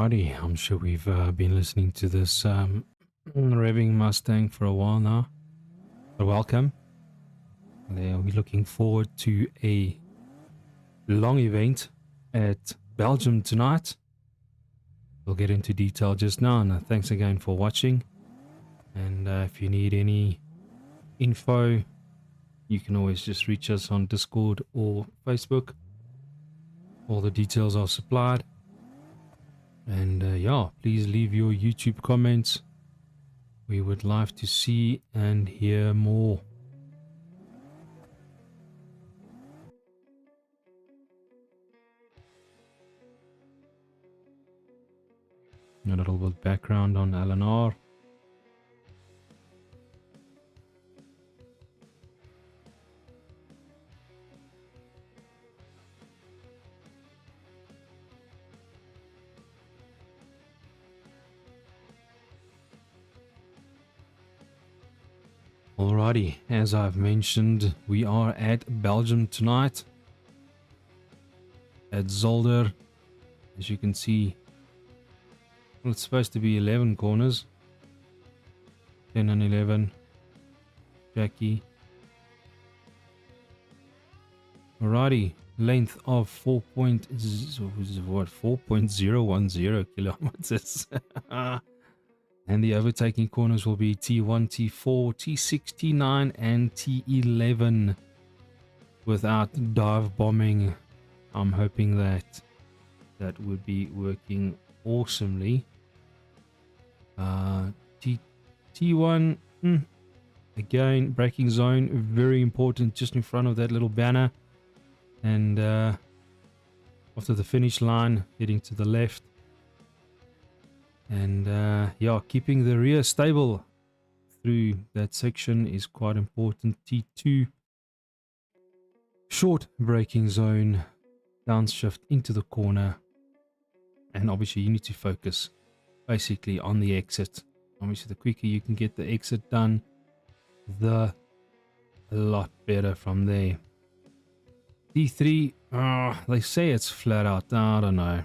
Alrighty, I'm sure we've been listening to this revving Mustang for a while now. But welcome. We're looking forward to a long event at Belgium tonight. We'll get into detail just now, and thanks again for watching. And if you need any info, you can always just reach us on Discord or Facebook. All the details are supplied. And yeah, please leave your YouTube comments. We would like to see and hear more. A little bit background on LNR. Alrighty, as I've mentioned, we are at Belgium tonight at Zolder. As you can see, well, it's supposed to be 11 corners, 10 and 11. Jackie. Alrighty, length of 4.010 kilometers. And the overtaking corners will be T1, T4, T6, T9, and T11 without dive bombing. I'm hoping that that would be working awesomely. T1, again, braking zone, very important, just in front of that little banner. And after the finish line, heading to the left. And yeah, keeping the rear stable through that section is quite important. T2, short braking zone, downshift into the corner. And obviously you need to focus basically on the exit. Obviously the quicker you can get the exit done, the a lot better from there. T3, they say it's flat out. I don't know.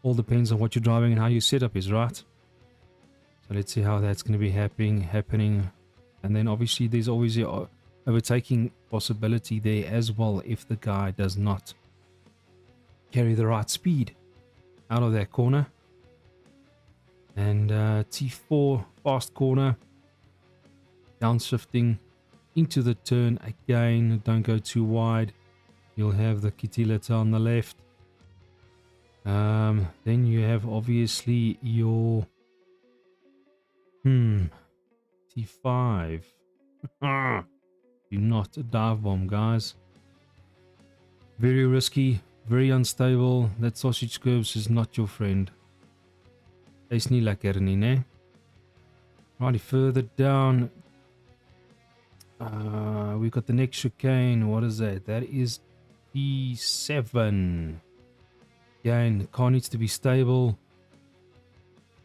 All depends on what you're driving and how your setup is, right? So let's see how that's going to be happening. And then obviously there's always the overtaking possibility there as well if the guy does not carry the right speed out of that corner. And T4, fast corner, downshifting into the turn again. Don't go too wide. You'll have the Kitilita on the left. Then you have obviously your T5. Do not dive bomb, guys. Very risky, very unstable. That sausage curves is not your friend. Is nie lekker nie, né? Righty, further down, we've got the next chicane. What is that? That is T7. Again, the car needs to be stable.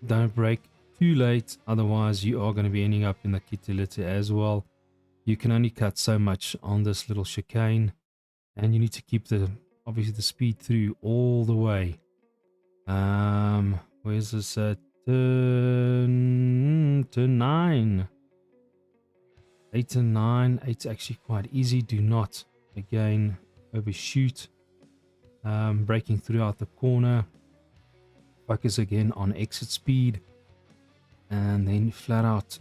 Don't brake too late, otherwise you are going to be ending up in the Kitilita as well. You can only cut so much on this little chicane, and you need to keep obviously the speed through all the way. Where's this turn 9? 8 and 9. 8's actually quite easy. Do not again overshoot. Braking throughout the corner. Focus again on exit speed, and then flat out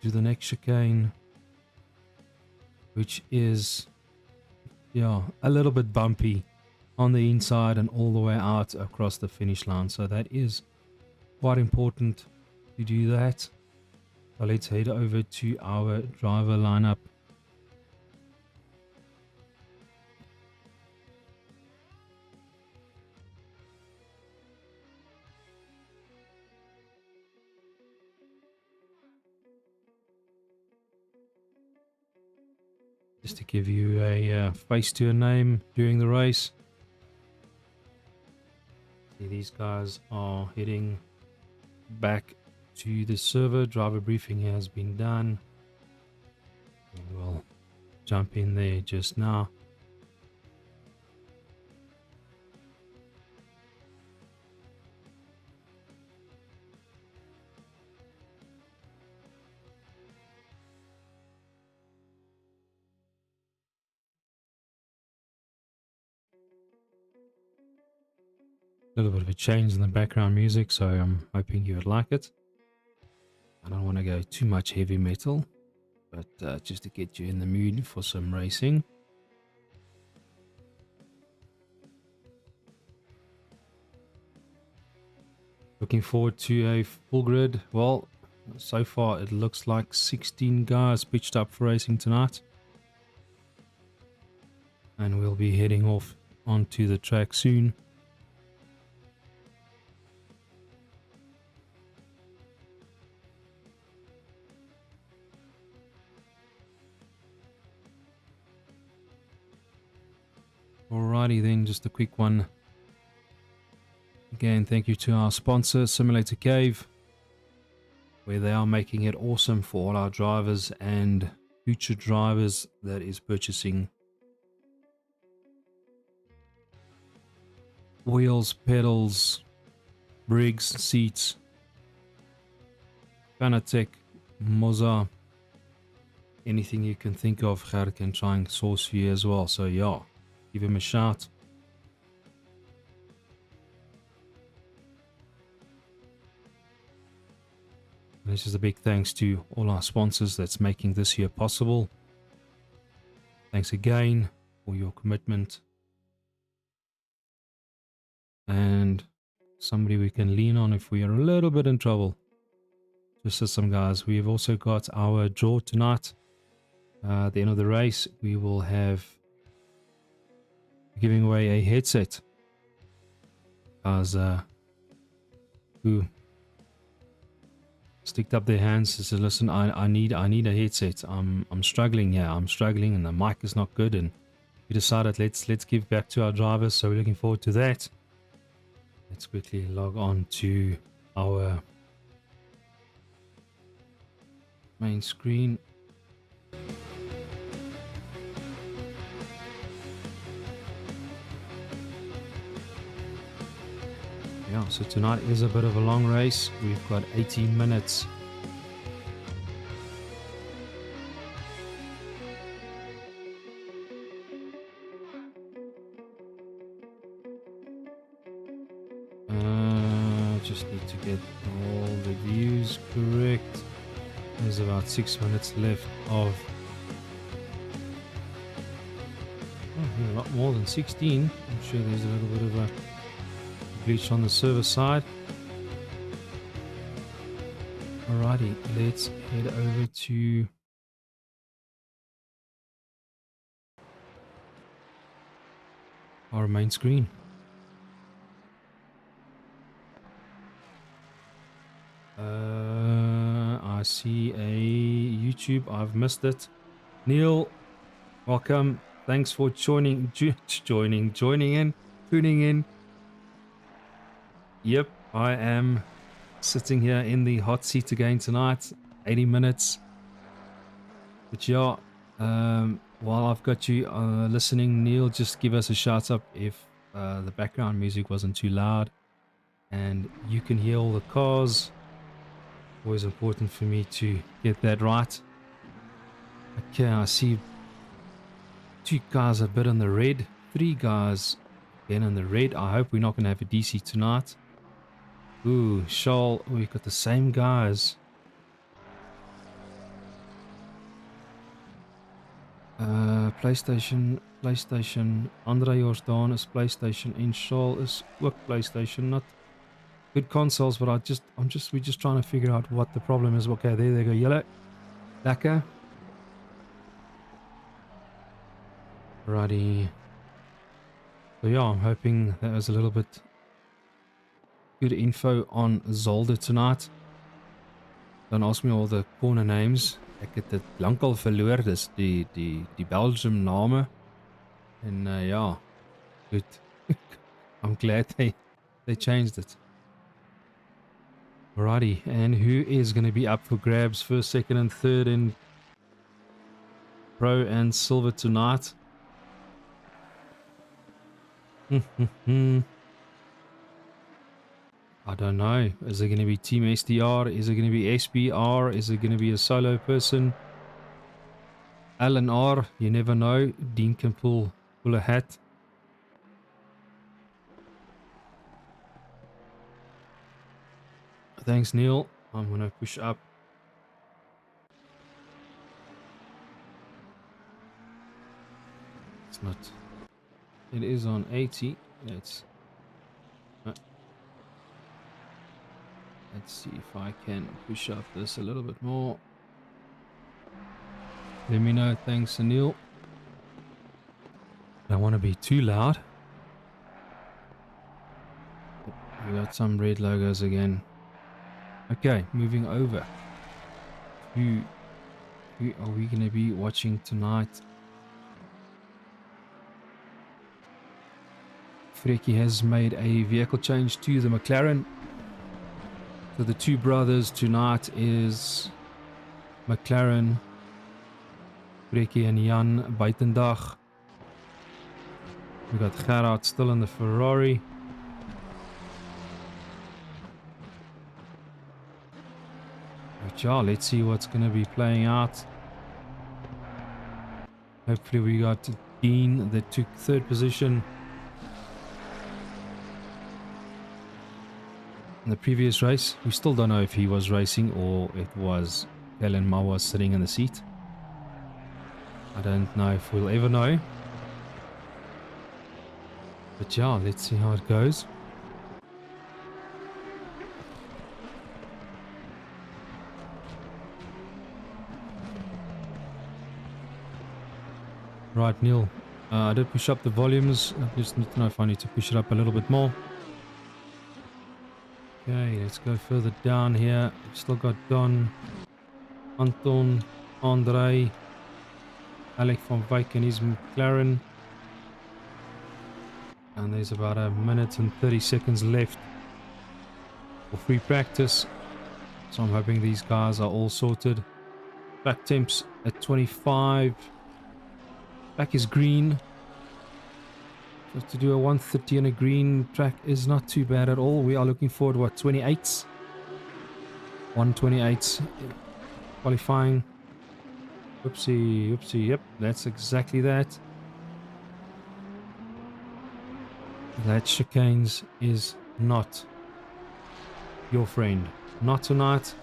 to the next chicane, which is a little bit bumpy on the inside and all the way out across the finish line. So that is quite important to do that. So let's head over to our driver lineup. Just to give you a face to a name during the race. See, these guys are heading back to the server. Driver briefing has been done. We'll jump in there just now. little bit of a change in the background music, so I'm hoping you would like it. I don't want to go too much heavy metal, but just to get you in the mood for some racing. Looking forward to a full grid. Well, so far it looks like 16 guys pitched up for racing tonight. And we'll be heading off onto the track soon. Alrighty then, just a quick one. Again, thank you to our sponsor, Simulator Cave, where they are making it awesome for all our drivers and future drivers that is purchasing wheels, pedals, rigs, seats, Fanatec, Moza, anything you can think of, Gert can try and source for you as well. So yeah, give him a shout. And this is a big thanks to all our sponsors that's making this year possible. Thanks again for your commitment. And somebody we can lean on if we are a little bit in trouble. Just as some guys, we've also got our draw tonight. At the end of the race, we will have giving away a headset. Guys who sticked up their hands and said, listen, I need a headset. I'm struggling here. I'm struggling and the mic is not good. And we decided let's give back to our drivers. So we're looking forward to that. Let's quickly log on to our main screen. Yeah, so tonight is a bit of a long race. We've got 18 minutes. Just need to get all the views correct. There's about 6 minutes left of a lot more than 16. I'm sure there's a little bit of a glitch on the server side. Alrighty, let's head over to our main screen. I see a YouTube. I've missed it. Neil, welcome. Thanks for tuning in. Yep, I am sitting here in the hot seat again tonight. 80 minutes. But yeah, while I've got you listening, Neil, just give us a shout up if the background music wasn't too loud and you can hear all the cars. Always important for me to get that right. Okay, I see 2 guys a bit on the red, 3 guys again on the red. I hope we're not going to have a DC tonight. Ooh, Charles, we've got the same guys. PlayStation, Andre Jordaan is PlayStation and Charles is ook PlayStation. Not good consoles, but we're just trying to figure out what the problem is. Okay, there they go, yellow. Lekker. Righty. So yeah, I'm hoping that was a little bit good info on Zolder tonight. Don't ask me all the corner names. Ek het dit lankal verloor, dis die Belgium name. En ja, good. I'm glad they changed it. Alrighty, and who is going to be up for grabs first, second and third in Pro and Silver tonight? I don't know. Is it going to be Team SDR? Is it going to be SBR? Is it going to be a solo person? LNR, you never know. Dean can pull a hat. Thanks, Neil. I'm gonna push up. It's not. It is on 80. Let's see if I can push up this a little bit more. Let me know. Thanks, Anil. I don't want to be too loud. We got some red logos again. Okay, moving over. Who are we going to be watching tonight? Frecky has made a vehicle change to the McLaren. So the two brothers tonight is McLaren, Frecky and Jan Buitendag. We got Gerard still in the Ferrari. But yeah, let's see what's going to be playing out. Hopefully we got Dean that took third position in the previous race. We still don't know if he was racing or it was Helen Mawa sitting in the seat. I don't know if we'll ever know. But yeah, let's see how it goes. Right, Neil. I did push up the volumes. I just need to know if I need to push it up a little bit more. Okay, let's go further down here. We've still got Don, Anton, Andre, Alec van Wyk and his McLaren. And there's about a minute and 30 seconds left for free practice. So I'm hoping these guys are all sorted. Track temps at 25. Track is green. So to do a 130 on a green track is not too bad at all. We are looking forward to what, 28s? 128s qualifying. Oopsie, oopsie, yep, that's exactly that. That chicanes is not your friend. Not tonight.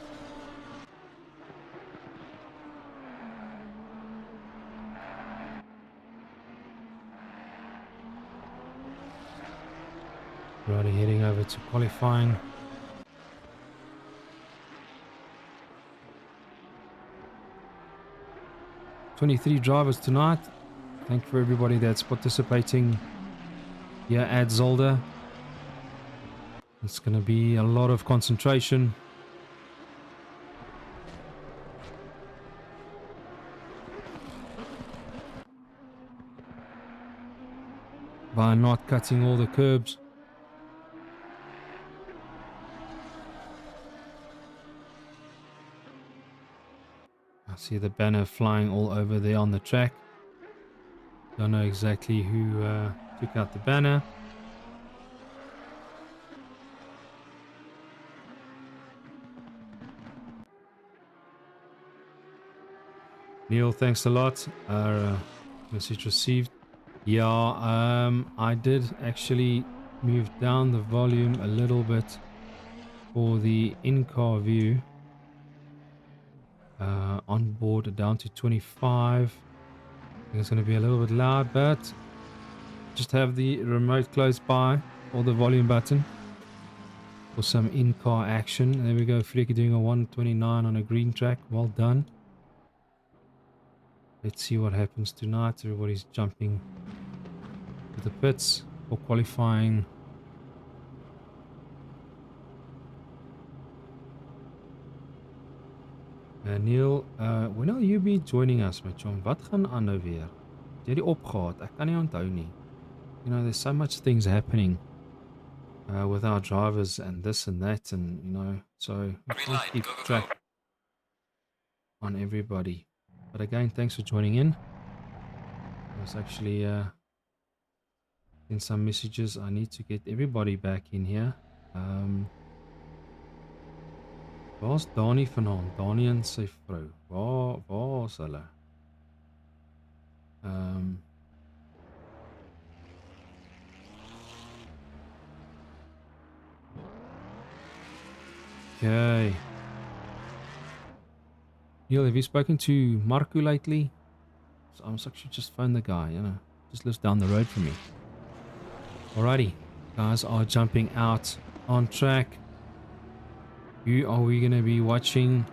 Righty, heading over to qualifying. "23 drivers tonight." Thank you for everybody that's participating here at Zolder. It's going to be a lot of concentration. By not cutting all the curbs. I see the banner flying all over there on the track. Don't know exactly who took out the banner. Neil, thanks a lot. Message received. Yeah, I did actually move down the volume a little bit for the in-car view. On board down to 25. I think it's going to be a little bit loud, but just have the remote close by or the volume button for some in-car action. There we go, Freaky doing a 129 on a green track. Well done. Let's see what happens tonight. Everybody's jumping to the pits for qualifying. Neil, when will you be joining us, my chum? Wat gaan aan nou weer? Het jy die opgehaat? Ek kan nie onthou nie. You know, there's so much things happening with our drivers and this and that, and you know, so we can't keep track on everybody. But again, thanks for joining in. I was actually in some messages. I need to get everybody back in here. Waar's Dani vanaand? Dani en sy vrou. Waar is hulle? Okay. Neil, have you spoken to Marco lately? So I must actually just phone the guy, you know. Just lives down the road from me. Alrighty. Guys are jumping out on track. Who are we going to be watching?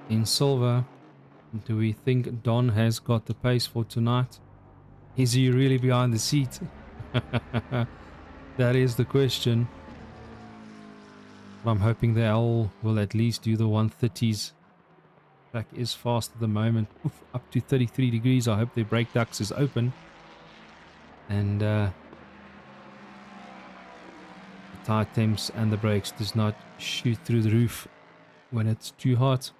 In silver. Do we think Don has got the pace for tonight? Is he really behind the seat? That is the question. But I'm hoping the L will at least do the 130s. Track is fast at the moment. Oof, up to 33 degrees. I hope their brake ducts is open. And the tire temps and the brakes does not shoot through the roof when it's too hot.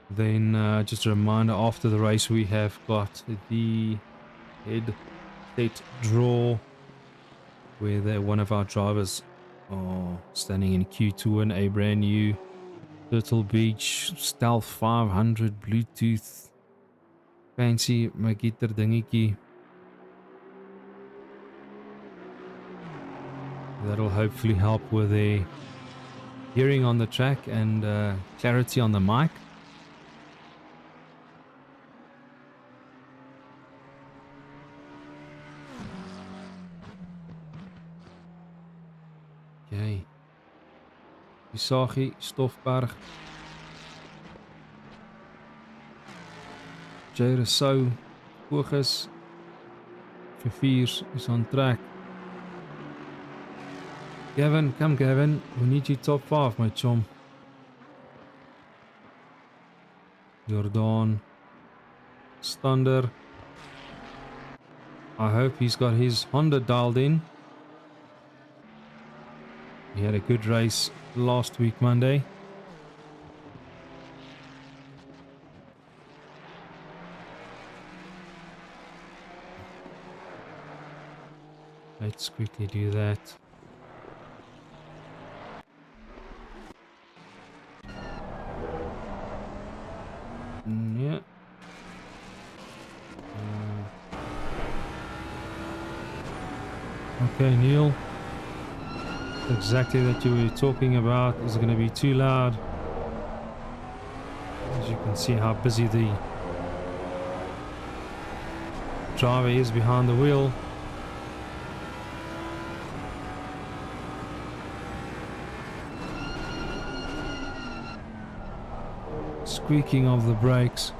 Then just a reminder, after the race we have got the head state draw where one of our drivers are standing in Q2 in a brand new Turtle Beach Stealth 500 Bluetooth fancy Magiter dingetjie. That'll hopefully help with a hearing on the track and clarity on the mic. Okay. Isagi, Stofberg. J. Rousseau, Bogus. Verviers is on track. Gavin, come Gavin. We need you top 5, my chum. Jordan. Stander. I hope he's got his Honda dialed in. He had a good race last week Monday. Let's quickly do that. Yeah. Okay, Neil. Exactly that you were talking about. Is it going to be too loud? As you can see how busy the driver is behind the wheel. Squeaking of the brakes.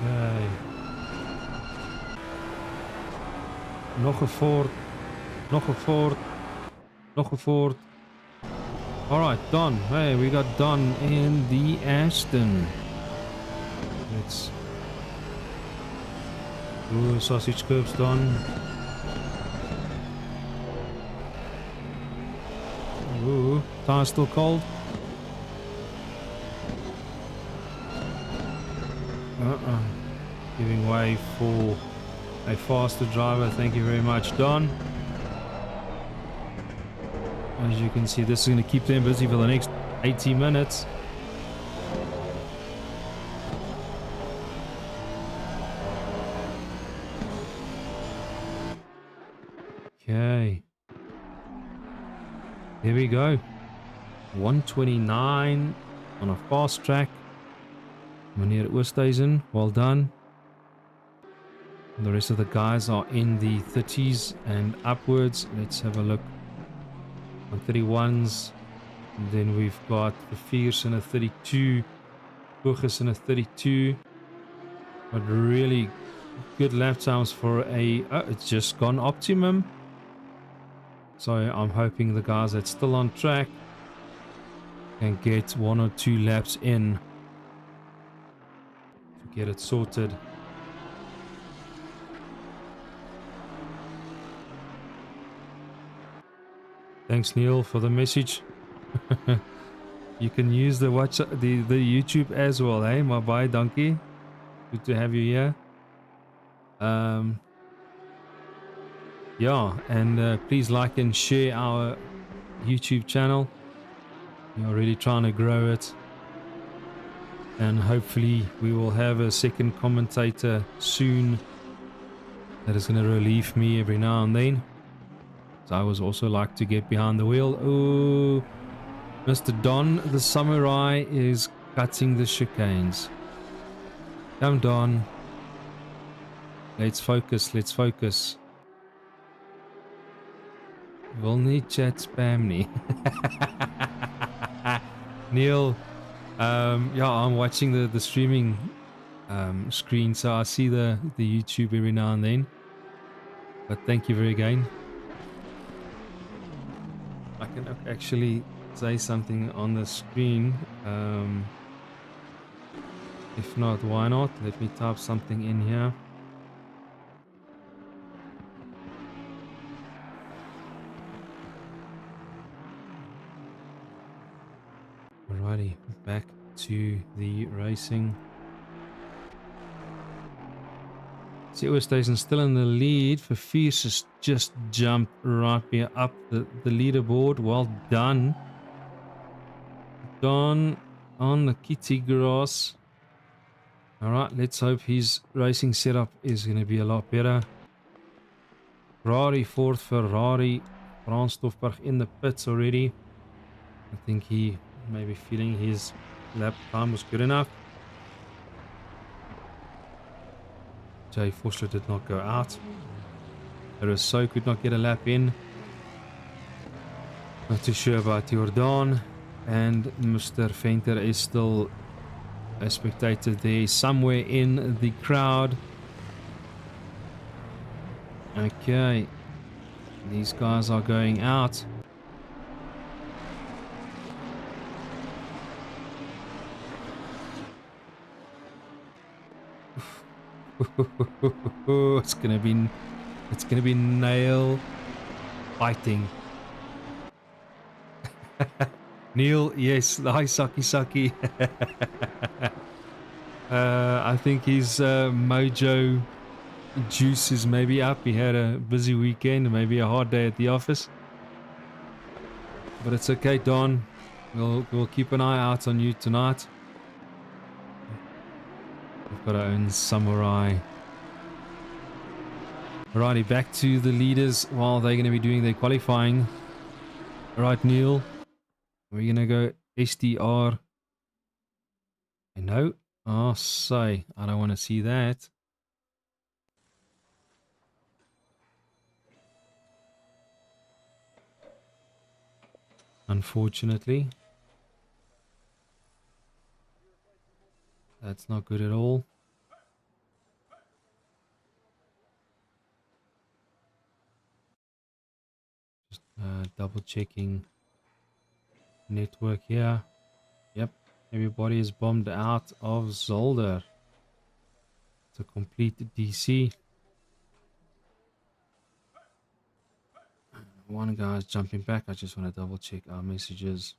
Okay. Nog een Ford. Nog een Ford. Nog een Ford. Alright, Don. Hey, we got Don in the Aston. Let's... Ooh, sausage curbs, Don. Ooh, tire still cold. Giving way for a faster driver. Thank you very much, Don. As you can see, this is going to keep them busy for the next 80 minutes. Okay. Here we go. 129 on a fast track. Meneer Oosthuizen, well done. And the rest of the guys are in the 30s and upwards. Let's have a look. 131s. And then we've got the Fierce in a 32. Bogus in a 32. But really good lap times for a... Oh, it's just gone optimum. So I'm hoping the guys that's still on track can get 1 or 2 laps in to get it sorted. Thanks Neil for the message. You can use the the YouTube as well, hey? My bye, donkey. Good to have you here. yeah, and please like and share our YouTube channel. We're really trying to grow it, and hopefully we will have a second commentator soon that is going to relieve me every now and then. So I would also like to get behind the wheel. Oh, Mr. Don the Samurai is cutting the chicanes. Come, Don. Let's focus, let's focus. Wil nie chat spam nie. Neil, yeah, I'm watching the streaming screen, so I see the YouTube every now and then. But thank you very again. I can actually say something on the screen. If not, why not? Let me type something in here. Alrighty, back to the racing. CO Station still in the lead. Fafis has just jumped right up the leaderboard. Well done. Don on the kitty grass. Alright, let's hope his racing setup is going to be a lot better. Ferrari, fourth Ferrari. Frans Stoffberg in the pits already. I think he may be feeling his lap time was good enough. Jay Forster did not go out. Rousseau could not get a lap in. Not too sure about Jordan. And Mr. Venter is still a spectator there somewhere in the crowd. Okay. These guys are going out. It's gonna be nail fighting. Neil, yes, hi Saki. I think his mojo juice is maybe up. He had a busy weekend, maybe a hard day at the office. But it's okay, Don. We'll keep an eye out on you tonight. We've got our own samurai. Alrighty, back to the leaders while they're going to be doing their qualifying. Alright, Neil. We're going to go SDR. No. Oh, say. I don't want to see that. Unfortunately. That's not good at all. Just double checking network here. Yep, everybody is bombed out of Zolder. It's a complete DC. One guy's jumping back. I just want to double check our messages.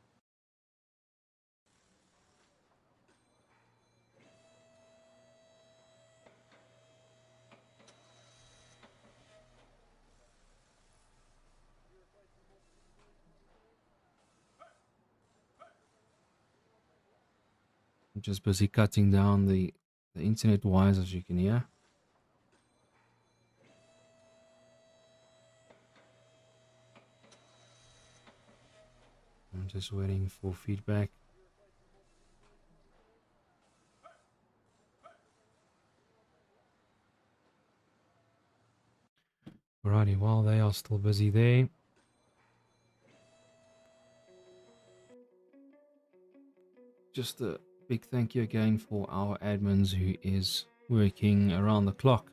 I'm just busy cutting down the internet wires, as you can hear. I'm just waiting for feedback. Alrighty, while they are still busy there. Just a big thank you again for our admins who is working around the clock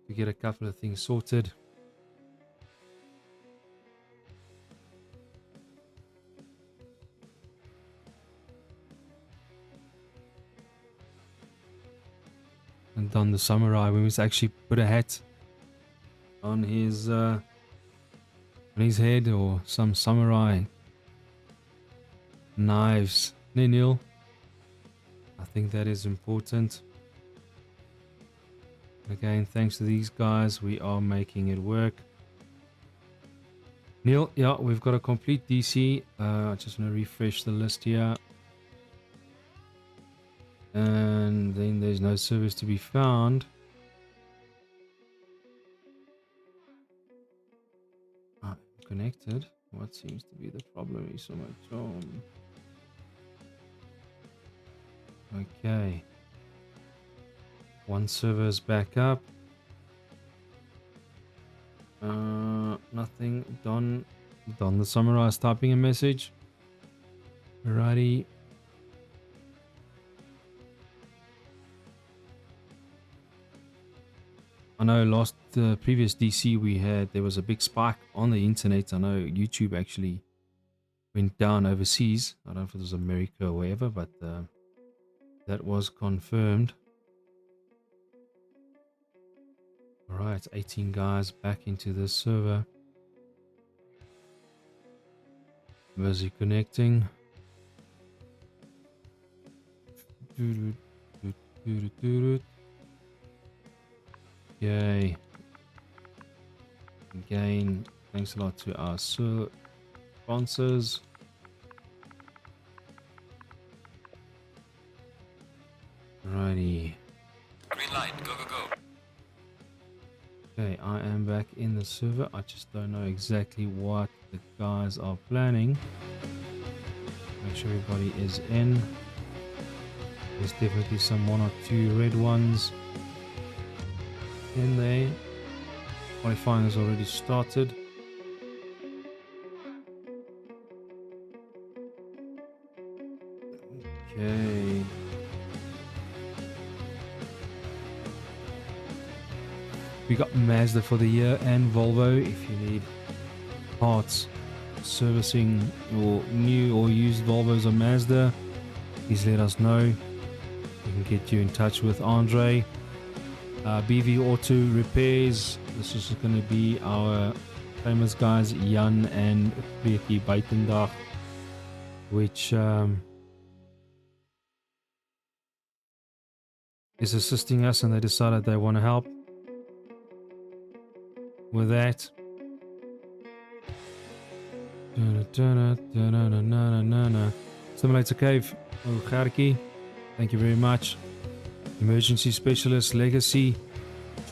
to get a couple of things sorted. And Don the Samurai, we must actually put a hat on his head or some samurai knives. Neil, I think that is important. Again, thanks to these guys, we are making it work. Neil, yeah, we've got a complete DC. I just want to refresh the list here. And then there's no service to be found. Connected. What seems to be the problem is so much. Okay. One server is back up. Nothing. Don the Samurai is typing a message. Alrighty. I know last previous DC we had, there was a big spike on the internet. I know YouTube actually went down overseas. I don't know if it was America or wherever, but that was confirmed. Alright, 18 guys back into the server. Busy connecting. Yay. Again, thanks a lot to our sponsors. Righty. Green light, go, go, go. Okay, I am back in the server. I just don't know exactly what the guys are planning. Make sure everybody is in. There's definitely some 1 or 2 red ones in there. Qualifying has already started. Okay. We got Mazda for the year and Volvo. If you need parts, servicing, or new or used Volvos or Mazda, please let us know. We can get you in touch with Andre. BV Auto Repairs. This is going to be our famous guys Jan and Preekie Buitendag, which is assisting us, and they decided they want to help with that. Simulator Cave, Garki, thank you very much. Emergency Specialist Legacy,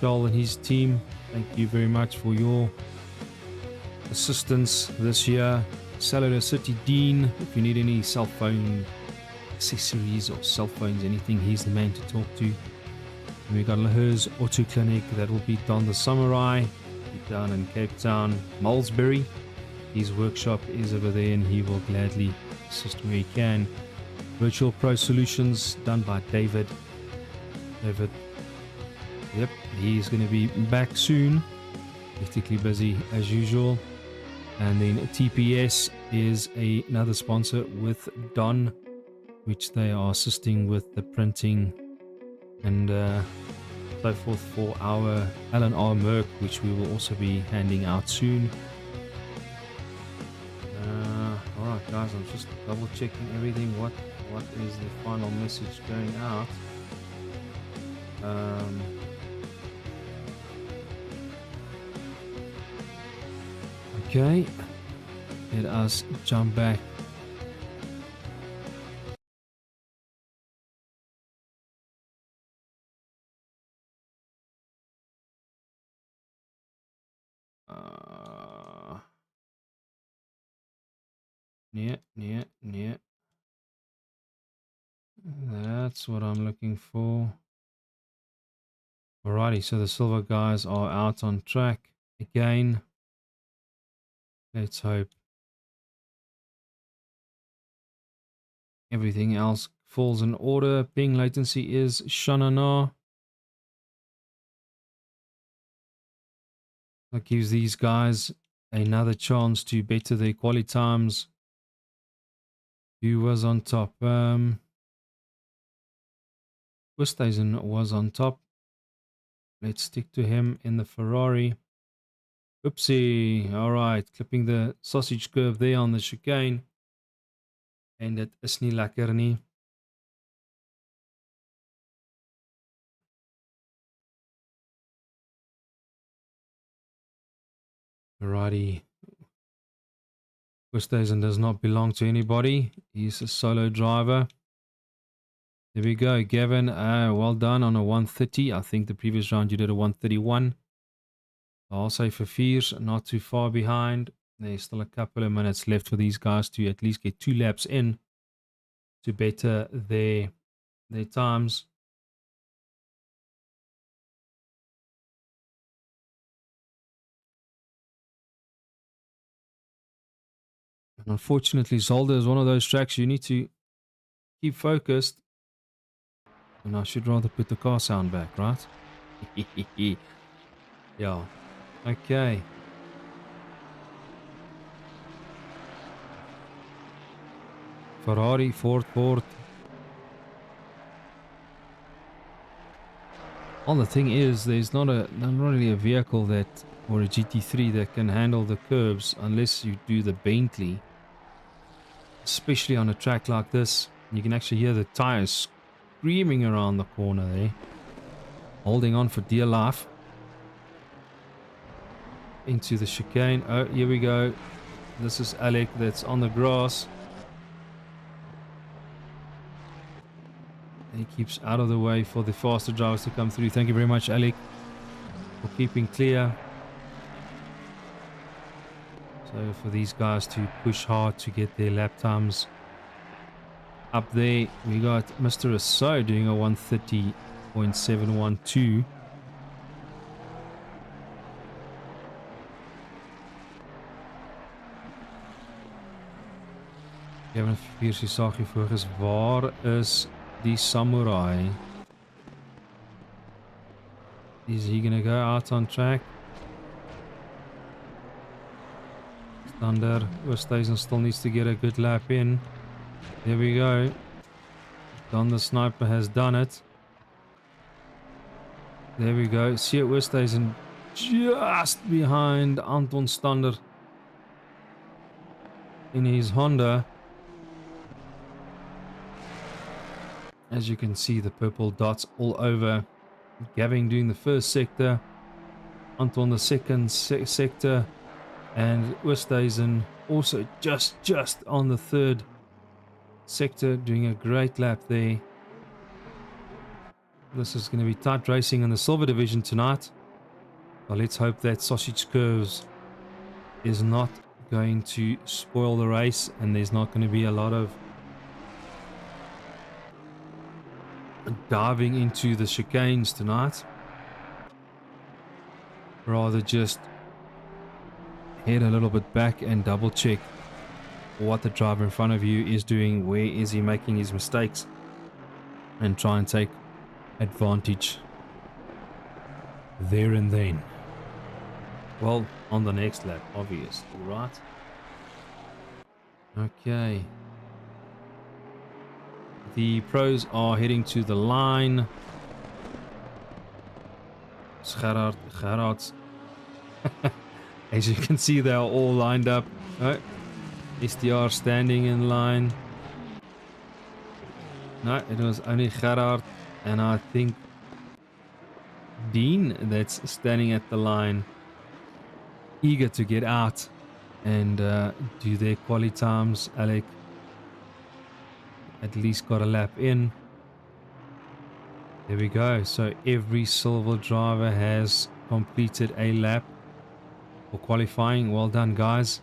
Joel and his team, thank you very much for your assistance this year. Cellular City Dean, if you need any cell phone accessories or cell phones, anything, he's the man to talk to. And we got Lahir's Auto Clinic, that will be Don the Samurai, down in Cape Town. Malmesbury, his workshop is over there and he will gladly assist where he can. Virtual Pro Solutions, done by David. Yep, he's going to be back soon. Hectically busy as usual. And then TPS is another sponsor with Don, which they are assisting with the printing and so forth for our LNR Merc, which we will also be handing out soon. Alright guys, I'm just double checking everything. What is the final message going out? Okay, let us jump back. Yeah. That's what I'm looking for. Alrighty, so the silver guys are out on track again. Let's hope everything else falls in order. Ping latency is Shanana. That gives these guys another chance to better their quali times. Who was on top? Westhuizen was on top. Let's stick to him in the Ferrari. Oopsie. Alright, clipping the sausage curve there on the chicane. En dit is nie lekker nie. Alrighty. Westhuizen does not belong to anybody. He's a solo driver. There we go, Gavin. Well done on a 130. I think the previous round you did a 131. I'll say for Fears, not too far behind. There's still a couple of minutes left for these guys to at least get 2 laps in to better their times. And unfortunately, Zolder is one of those tracks you need to keep focused. And I should rather put the car sound back, right? Yeah. Okay. Ferrari, Ford. Well, the thing is, there's not really a vehicle that, or a GT3 that can handle the curves unless you do the Bentley. Especially on a track like this. You can actually hear the tires screaming around the corner there. Holding on for dear life. Into the chicane. Oh, here we go. This is Alec that's on the grass. He keeps out of the way for the faster drivers to come through. Thank you very much, Alec, for keeping clear. So for these guys to push hard to get their lap times up there. We got Mr. Assetto doing a 130.712. Kevin Fierce zag je volgens waar is die samurai? Is he gonna go out on track? Thunder, Westhuizen still needs to get a good lap in. There we go. Don the Sniper has done it. There we go. Siert Westhuizen just behind Anton Stander in his Honda. As you can see, the purple dots all over. Gavin doing the first sector, Anton the second sector, and Westhuizen also just on the third sector, doing a great lap there. This is going to be tight racing in the silver division tonight. Well, let's hope that sausage curves is not going to spoil the race and there's not going to be a lot of diving into the chicanes tonight. Rather just head a little bit back and double check what the driver in front of you is doing, where is he making his mistakes, and try and take advantage there and then. Well, on the next lap, obviously, right? Okay. The pros are heading to the line. Gerard. As you can see, they are all lined up. Oh, STR standing in line. No, it was only Gerard and I think Dean that's standing at the line, eager to get out and do their quali times. Alec at least got a lap in. There we go. So every silver driver has completed a lap for qualifying. Well done, guys.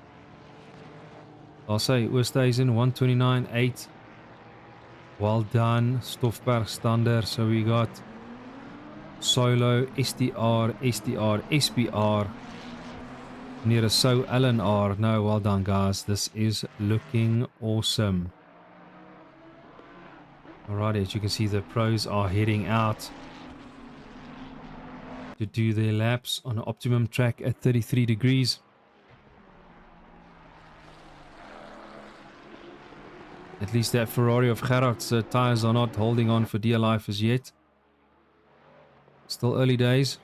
I'll say Westhuizen 129.8. Well done, Stoffberg Stander. So we got Solo, STR, SBR. Near so LNR. No, well done, guys. This is looking awesome. Alright, as you can see, the pros are heading out to do their laps on an optimum track at 33 degrees. At least that Ferrari of Gerard's tires are not holding on for dear life as yet. Still early days.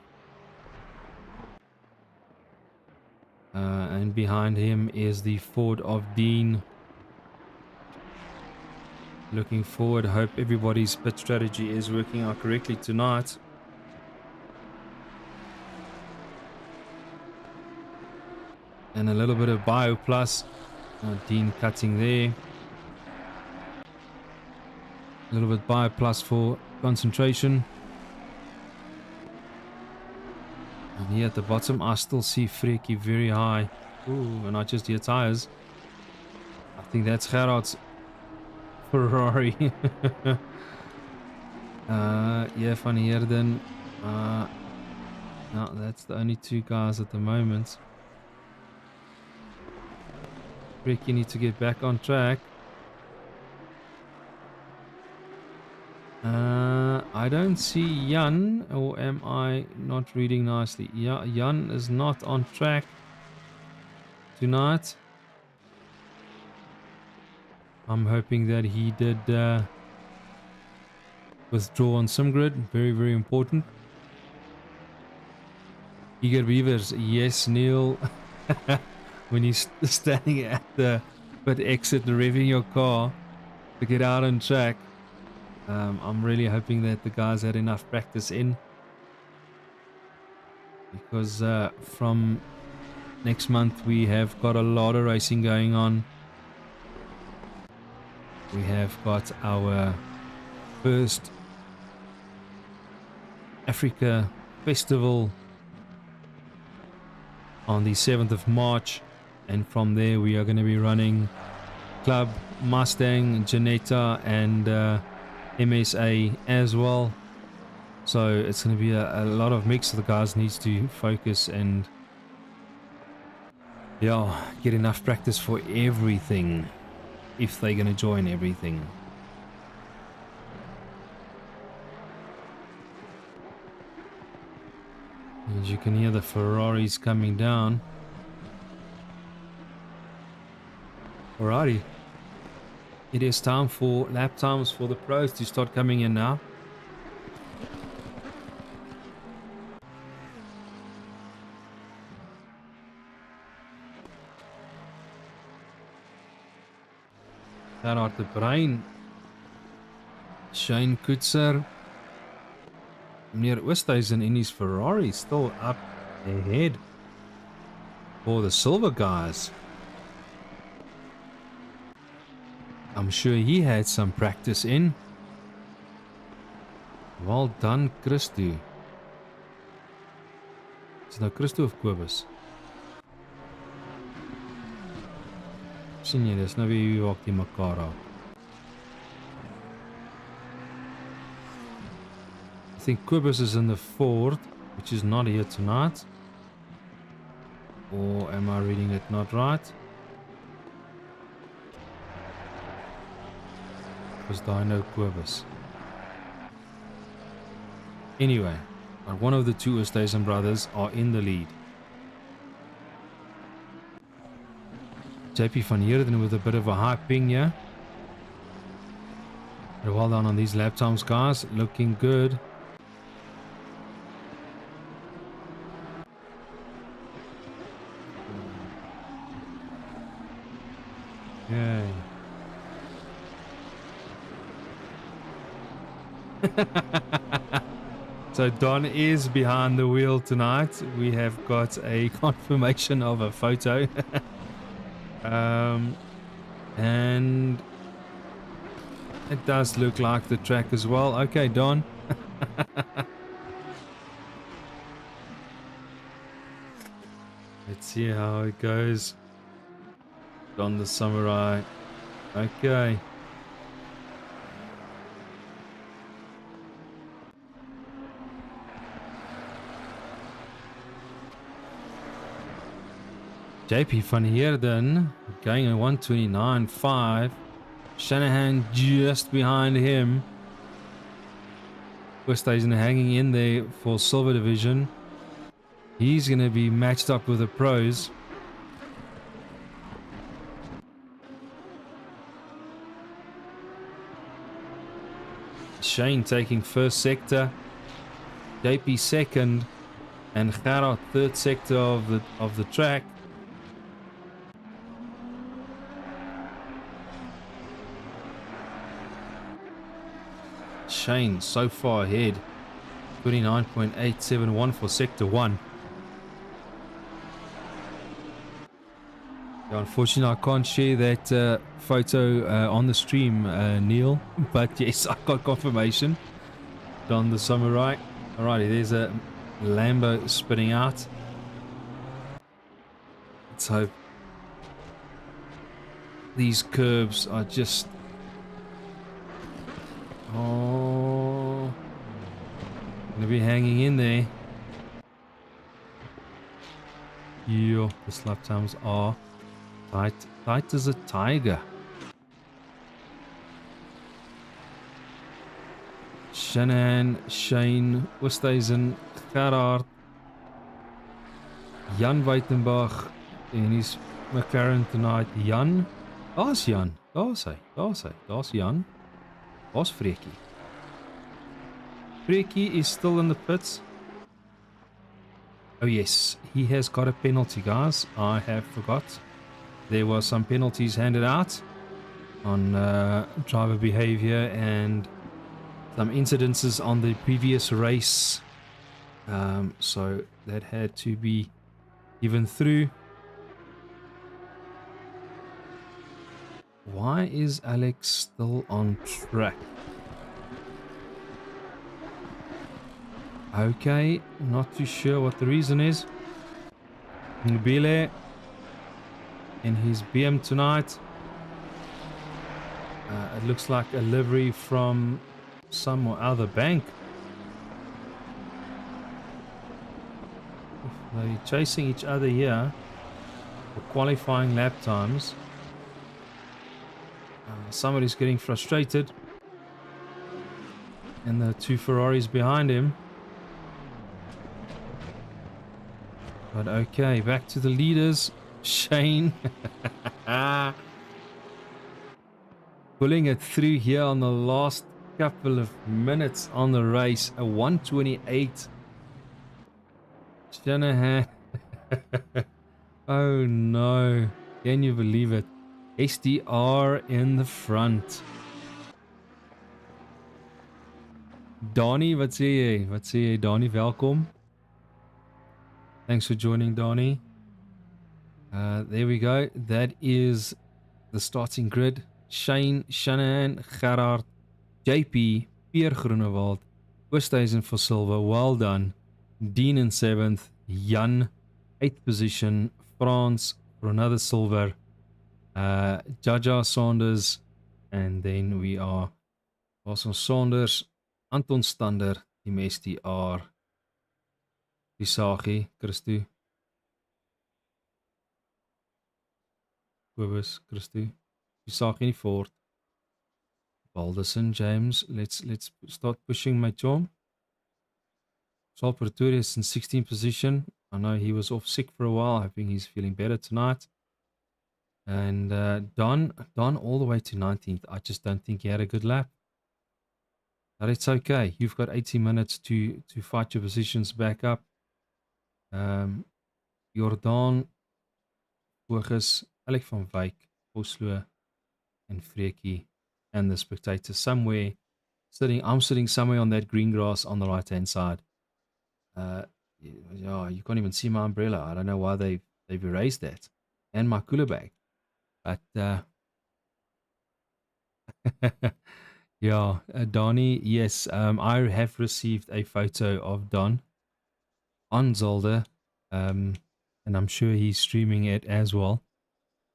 And behind him is the Ford of Dean. Looking forward. Hope everybody's pit strategy is working out correctly tonight. And a little bit of Bio Plus Dean cutting there. A little bit by plus for concentration. And here at the bottom, I still see Freaky very high. Ooh, and I just hear tires. I think that's Gerard's Ferrari. Yeah, Van Heerden. No, that's the only two guys at the moment. Freaky need to get back on track. I don't see Jan, or am I not reading nicely? Yeah, Jan is not on track tonight. I'm hoping that he did withdraw on SimGrid. Very, very important. Eager Beavers, yes, Neil. When he's standing at the pit exit and revving your car to get out on track. I'm really hoping that the guys had enough practice in, because from next month we have got a lot of racing going on. We have got our first Africa Festival on the 7th of March, and from there we are going to be running Club, Mustang, Janetta and MSA as well. So it's going to be a lot of mix. The guys needs to focus and yeah, get enough practice for everything if they're going to join everything. As you can hear the Ferraris coming down. Alrighty. It is time for lap times for the pros to start coming in now. Shout out to Brian. Shane Kutzer. Meneer Oosthuizen in his Ferrari still up ahead for the silver guys. I'm sure he had some practice in. Well done, Christo. Is it nou Christo of Kobus? Sien jy, dis nou weer wie waak die mekaar af. I think Kobus is in the Ford, which is not here tonight. Or am I reading it not right? Because I know Kobus. Anyway, one of the two Oosthuizen brothers are in the lead. JP van Heerden with a bit of a high ping here. But well done on these lap times, guys. Looking good. Yay. So Don is behind the wheel tonight. We have got a confirmation of a photo. And it does look like the track as well. Okay, Don. Let's see how it goes. Don the Samurai. Okay. JP van Heerden going at 129.5. Shanahan just behind him. Oosthuizen hanging in there for silver division. He's going to be matched up with the pros. Shane taking first sector, JP second, and Gerard third sector of the track. Shane so far ahead, 29.871 for sector 1. Unfortunately, I can't share that photo on the stream, Neil. But yes, I got confirmation. Don the Samurai. Alrighty, there's a Lambo spinning out. Let's hope these curbs are just... Oh, gonna be hanging in there. Yeah, the lap times are tight as a tiger. Shannon, Shane, Oosthuizen, Gerard, Jan Weitenbach en his McLaren tonight. Jan, daar's Jan, daar's Jan, daar's Freekie. Freekie is still in the pits. Oh yes, he has got a penalty, guys. I have forgot. There were some penalties handed out on driver behavior and some incidences on the previous race. So that had to be given through. Why is Alex still on track? Okay, not too sure what the reason is. Nubile in his BM tonight. It looks like a livery from some or other bank. They're chasing each other here for qualifying lap times. Somebody's getting frustrated. And the two Ferraris behind him. But okay, back to the leaders. Shane. Pulling it through here on the last couple of minutes on the race. A 128. Shanahan. Oh no. Can you believe it? SDR in the front. Donnie, wat sê jy? Wat sê jy, Donnie? Welkom. Thanks for joining, Donnie. There we go. That is the starting grid. Shane, Shanahan, Gerard, JP, Pierre Groenewald, Oosthuizen for silver. Well done. Dean in 7th. Jan, 8th position. France for another silver. Jaja Saunders. And then we are also Saunders, Anton Stander, Team STR, Visagi, Christu, Kobus, Christu, Visagi Ford, Balderson, James. Let's start pushing my Tom. Sol Pretorius in 16th position. I know he was off sick for a while, hoping he's feeling better tonight. And Don all the way to 19th. I just don't think he had a good lap. But it's okay. You've got 18 minutes to fight your positions back up. Jordan, Bogus, Alec van Wyk, Oslo, and Freekie, and the spectators somewhere sitting. I'm sitting somewhere on that green grass on the right hand side. Yeah, you can't even see my umbrella. I don't know why they've erased that, and my cooler bag. But yeah, Donnie, yes, I have received a photo of Don on Zolder, and I'm sure he's streaming it as well,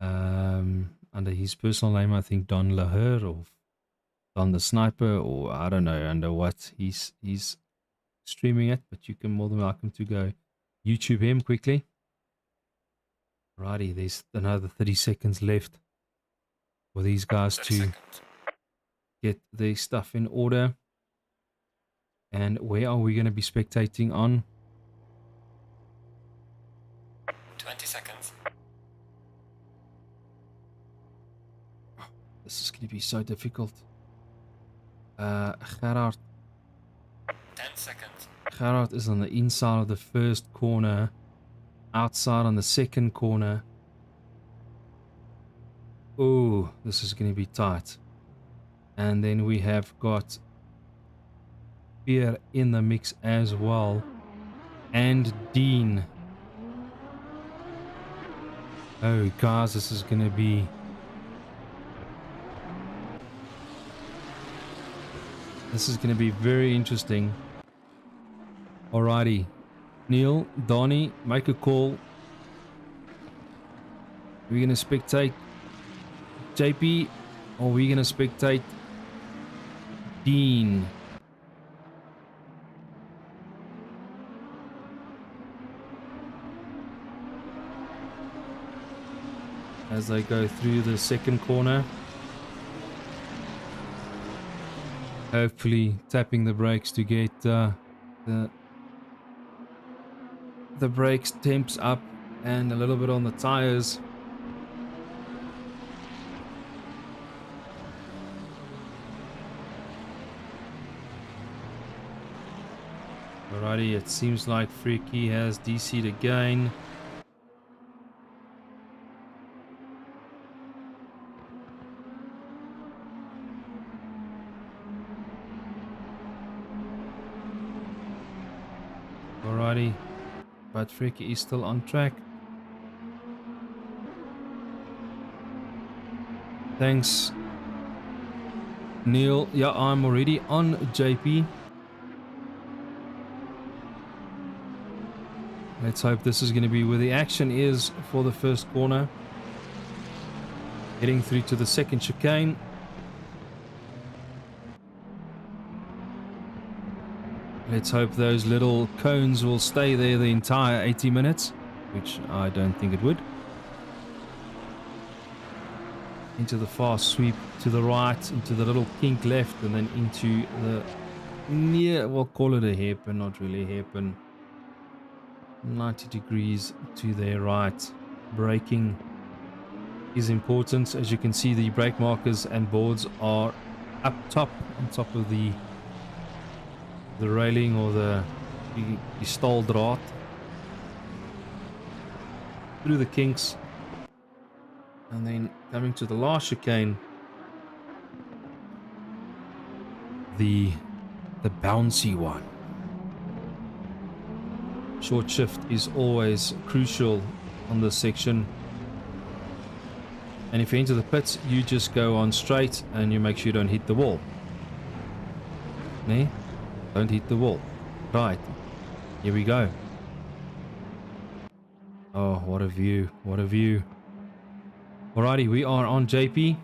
under his personal name. I think Don Lahur or Don the Sniper, or I don't know under what he's streaming it, but you can more than welcome to go YouTube him quickly. Righty, there's another 30 seconds left for these guys to get their stuff in order. And where are we going to be spectating on? 20 seconds. Oh, this is going to be so difficult. Gerard. 10 seconds. Gerard is on the inside of the first corner. Outside on the second corner. Oh, this is going to be tight. And then we have got Pierre in the mix as well. And Dean. Oh, guys, this is going to be... This is going to be very interesting. Alrighty. Neil, Donnie, make a call. We're going to spectate JP, or we're going to spectate Dean. As they go through the second corner. Hopefully tapping the brakes to get the brakes temps up and a little bit on the tires. Alrighty, it seems like Freaky has DC'd again. Alrighty, but Freaky is still on track. Thanks, Neil. Yeah, I'm already on JP. Let's hope this is going to be where the action is for the first corner. Heading through to the second chicane. Let's hope those little cones will stay there the entire 80 minutes, which I don't think it would. Into the fast sweep to the right, into the little kink left, and then into the near, we'll call it a hairpin, not really a hairpin. 90 degrees to their right. Braking is important. As you can see, the brake markers and boards are up top, on top of the railing or the staldraad. Through the kinks. And then coming to the last chicane. The bouncy one. Short shift is always crucial on this section. And if you enter the pits, you just go on straight and you make sure you don't hit the wall. Nee? Don't hit the wall. Right. Here we go. Oh, what a view. What a view. Alrighty, we are on JP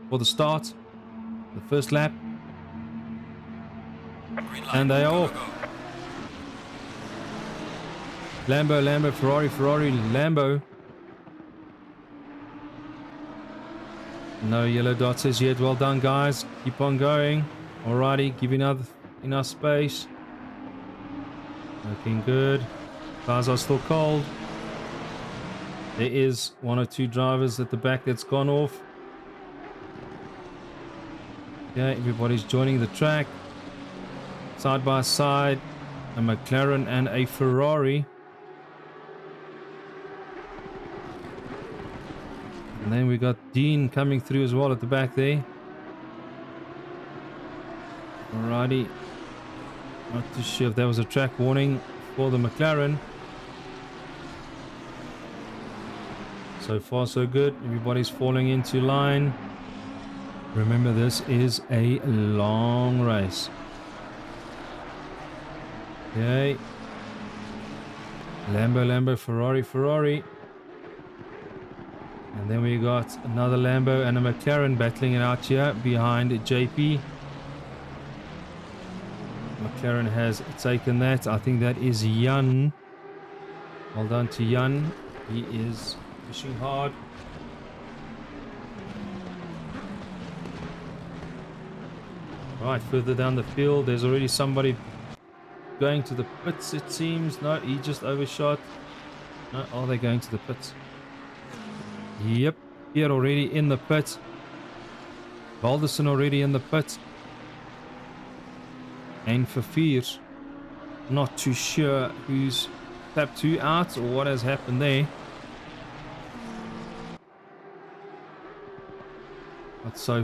for the start. The first lap. And they are off. Lambo, Lambo, Ferrari, Ferrari, Lambo. No yellow dots as yet. Well done, guys. Keep on going. Alrighty, give enough space. Looking good. Cars are still cold. There is one or two drivers at the back that's gone off. Okay, everybody's joining the track. Side by side. A McLaren and a Ferrari. And then we got Dean coming through as well at the back there. Alrighty. Not too sure if that was a track warning for the McLaren. So far so good. Everybody's falling into line. Remember, this is a long race. Okay. Lambo, Lambo, Ferrari, Ferrari. And then we got another Lambo and a McLaren battling it out here behind JP. McLaren has taken that. I think that is Jan. Well done to Jan. He is pushing hard. Right, further down the field, there's already somebody going to the pits, it seems. No, he just overshot. No, are they going to the pits? Yep, here already in the pit. Balderson already in the pit. And for fears, not too sure who's tapped who out or what has happened there. But so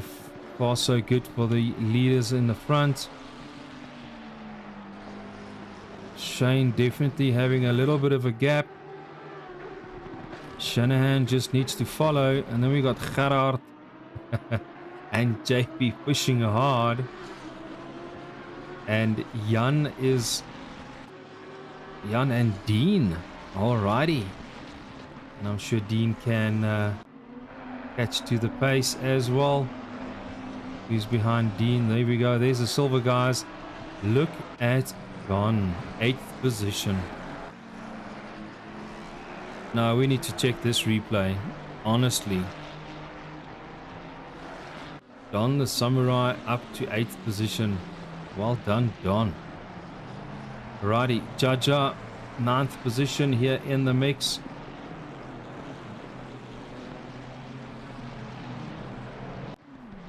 far so good for the leaders in the front. Shane definitely having a little bit of a gap. Shanahan just needs to follow, and then we got Gerard and JP pushing hard, and Jan and Dean. Alrighty, and I'm sure Dean can catch to the pace as well. Who's behind Dean? There we go. There's the silver guys. Look at Gran, 8th position. Now we need to check this replay. Honestly, Don the Samurai up to 8th position. Well done, Don. Alrighty, Jaja, 9th position here in the mix.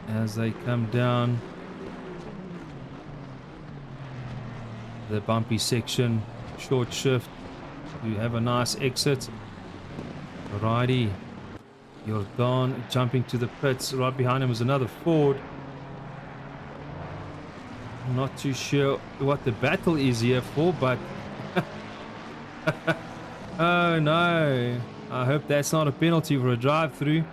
As they come down the bumpy section, short shift to have a nice exit. Alrighty, Jordan jumping to the pits. Right behind him is another Ford. I'm not too sure what the battle is here for, but oh no, I hope that's not a penalty for a drive-through.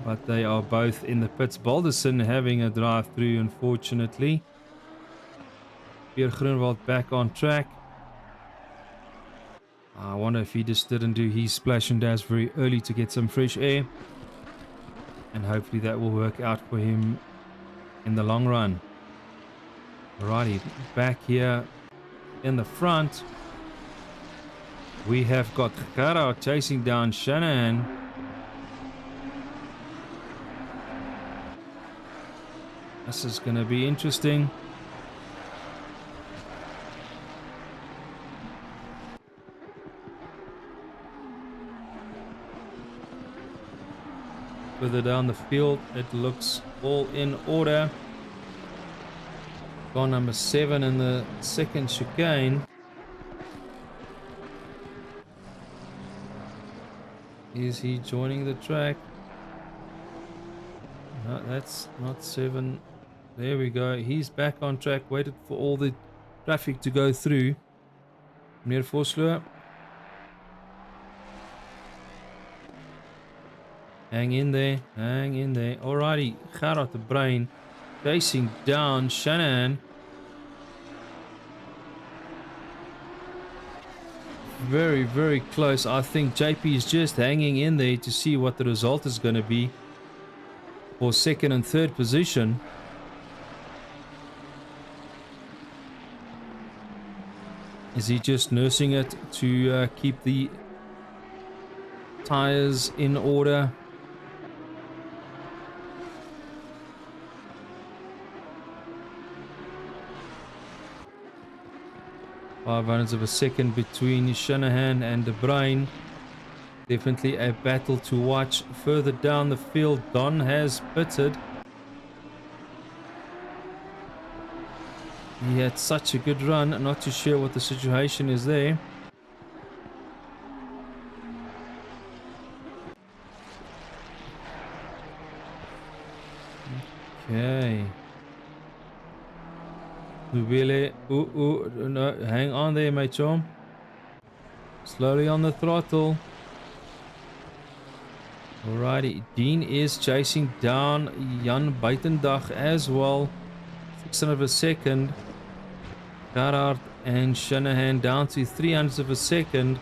But they are both in the pits. Balderson having a drive-through, unfortunately. Pierre Groenewald back on track. I wonder if he just didn't do his splash and dash very early to get some fresh air. And hopefully that will work out for him in the long run. Alrighty, back here in the front. We have got Gara chasing down Shanahan. This is going to be interesting. Further down the field, it looks all in order. Car number 7 in the second chicane. Is he joining the track? No, that's not 7. There we go. He's back on track. Waited for all the traffic to go through. Meneer Vosloo. Hang in there. Hang in there. Alrighty. Gerard de Bruin chasing down Shanahan. Very, very close. I think JP is just hanging in there to see what the result is going to be for second and third position. Is he just nursing it to keep the tires in order? Five hundredths of a second between Shanahan and De Bruin. Definitely a battle to watch. Further down the field, Don has pitted. He had such a good run. Not too sure what the situation is there. Okay. Lubele. No, hang on there, mate, chum. Slowly on the throttle. Alrighty. Dean is chasing down Jan Buitendag as well. 600 of a second. Gerard and Shanahan down to 300 of a second.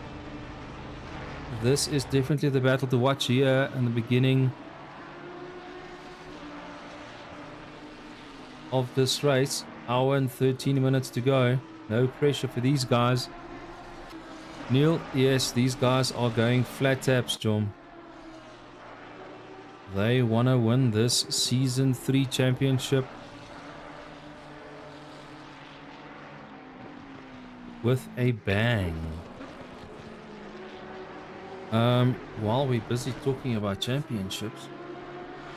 This is definitely the battle to watch here in the beginning of this race. Hour and 13 minutes to go. No pressure for these guys. Neil, yes, these guys are going flat taps, John. They want to win this Season 3 championship with a bang. While we're busy talking about championships,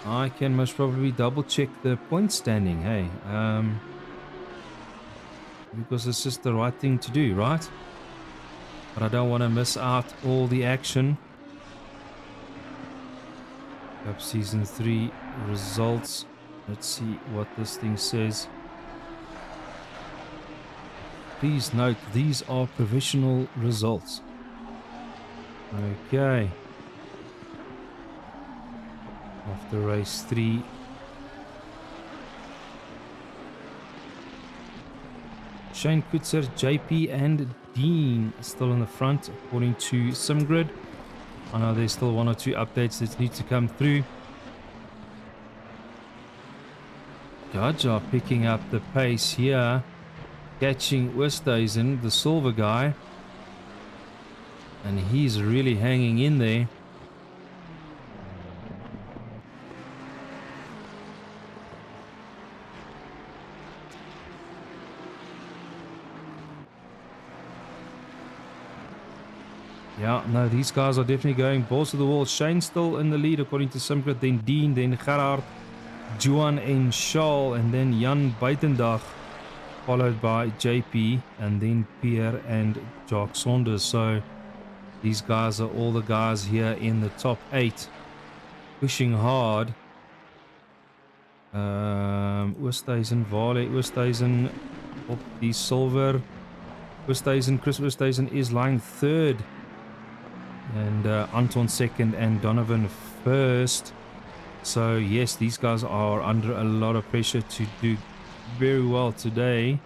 I can most probably double check the point standing, hey? Because it's just the right thing to do, right? But I don't want to miss out all the action. Cup Season 3 results. Let's see what this thing says. Please note, these are provisional results. Okay. After race 3. Shane Kutzer, JP and Dean still in the front according to SimGrid. I know there's still 1 or 2 updates that need to come through. Jaja picking up the pace here. Catching Westhuizen, the silver guy. And he's really hanging in there. Yeah, no, these guys are definitely going balls to the wall. Shane still in the lead according to SimGrid, then Dean, then Gerard, Juan and Charles, and then Jan Buitendag, followed by JP, and then Pierre and Jock Saunders. So these guys are all the guys here in the top 8, pushing hard. Oosthuizen, Vale, Oosthuizen, op die silver. Oosthuizen, Chris Oosthuizen is lying 3rd. And Anton 2nd and Donovan 1st. So yes, these guys are under a lot of pressure to do very well today.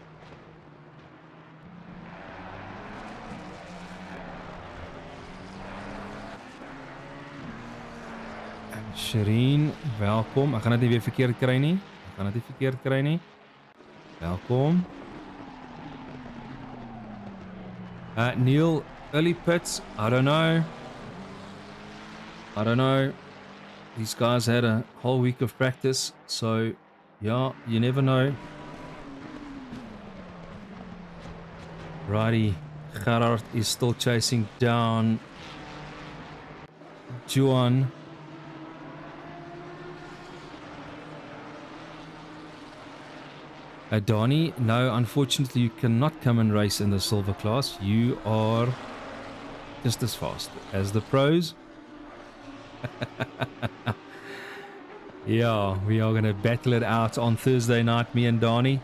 En Shireen, welkom. Ek gaan dit nie weer verkeerd kry nie. Ek gaan dit nie verkeerd kry nie. Welkom. Neil, early pits, I don't know. These guys had a whole week of practice, so yeah, you never know. Righty, Gerard is still chasing down Juan. Donnie, no, unfortunately you cannot come and race in the silver class. You are just as fast as the pros. Yeah, we are going to battle it out on Thursday night, me and Donnie.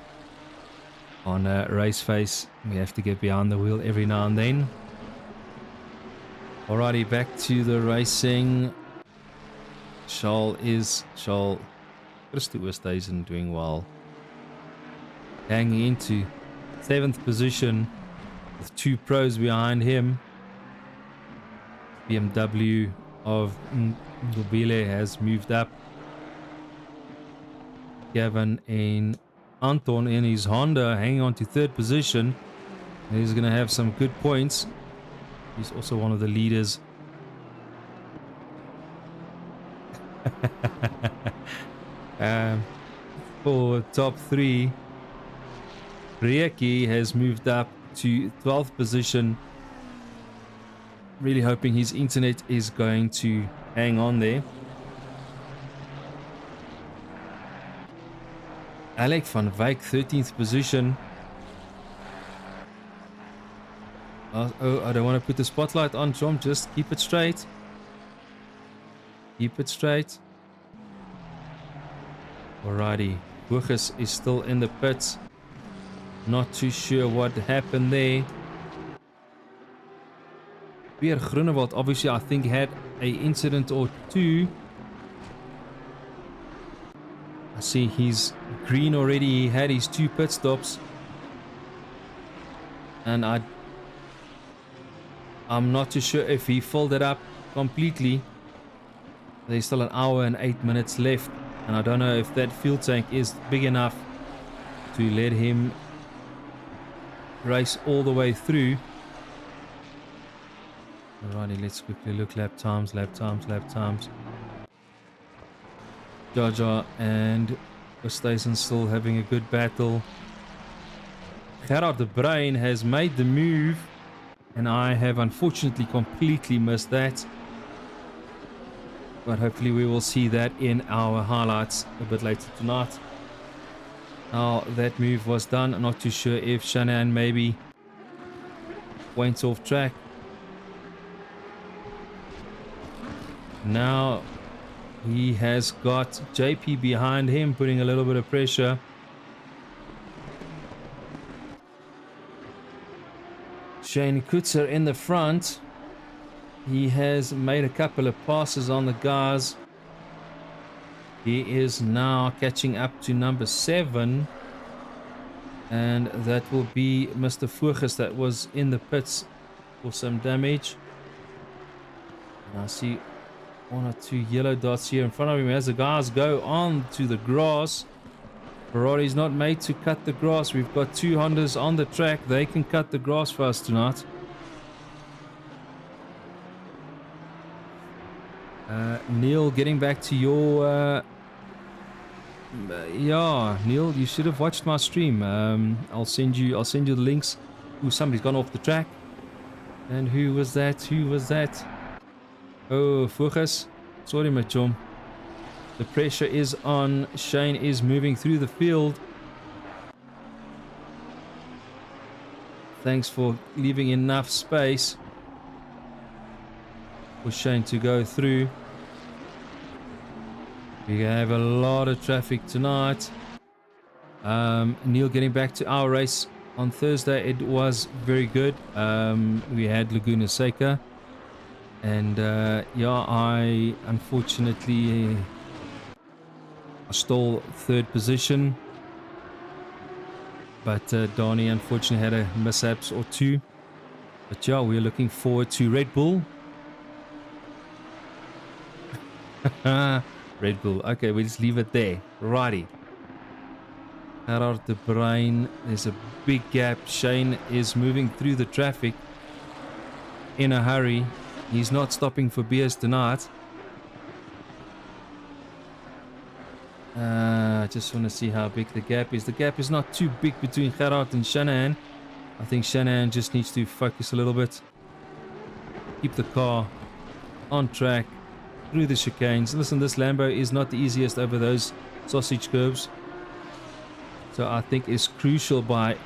On race face, we have to get behind the wheel every now and then. Alrighty, back to the racing. Charles Christo Oosthuizen doing well. Hanging into 7th position with 2 pros behind him. BMW of Ngobile has moved up. Gavin and Anton in his Honda hanging on to 3rd position. He's going to have some good points. He's also one of the leaders. For top 3, Rieki has moved up to 12th position. Really hoping his internet is going to hang on there. Alec van Wyk, 13th position. Oh, I don't want to put the spotlight on Tom. Just keep it straight. Keep it straight. Alrighty. Burgess is still in the pits. Not too sure what happened there. Pierre Grunewald obviously I think had a incident or 2. I see he's green already. He had his 2 pit stops. And I'm not too sure if he filled it up completely. There's still an hour and 8 minutes left. And I don't know if that fuel tank is big enough to let him race all the way through. Alrighty, let's quickly look. Lap times. Jaja and Oosthuizen still having a good battle. Gerard de Bruin has made the move, and I have unfortunately completely missed that. But hopefully we will see that in our highlights a bit later tonight. Now that move was done. I'm not too sure if Shannon maybe went off track. Now he has got JP behind him, putting a little bit of pressure. Shane Kutzer in the front. He has made a couple of passes on the guys. He is now catching up to number 7. And that will be Mr. Furgus that was in the pits for some damage. And I see 1 or 2 yellow dots here in front of him as the guys go on to the grass. Ferrari's not made to cut the grass. We've got 2 Hondas on the track. They can cut the grass for us tonight. Neil, getting back to your... yeah, Neil, you should have watched my stream. I'll send you the links. Ooh, somebody's gone off the track. And who was that? Who was that? Oh, Furgus. Sorry, my chum. The pressure is on. Shane is moving through the field. Thanks for leaving enough space for Shane to go through. We have a lot of traffic tonight. Neil, getting back to our race on Thursday, it was very good. We had Laguna Seca, and yeah, I unfortunately stole 3rd position, but Donnie unfortunately had a mishaps or 2. But yeah, we're looking forward to Red Bull. Red Bull. Okay, we'll just leave it there. Righty. Gerard de Bruin. There's a big gap. Shane is moving through the traffic in a hurry. He's not stopping for beers tonight. I just want to see how big the gap is. The gap is not too big between Gerard and Shanahan. I think Shanahan just needs to focus a little bit. Keep the car on track through the chicanes. Listen, this Lambo is not the easiest over those sausage curves. So I think it's crucial by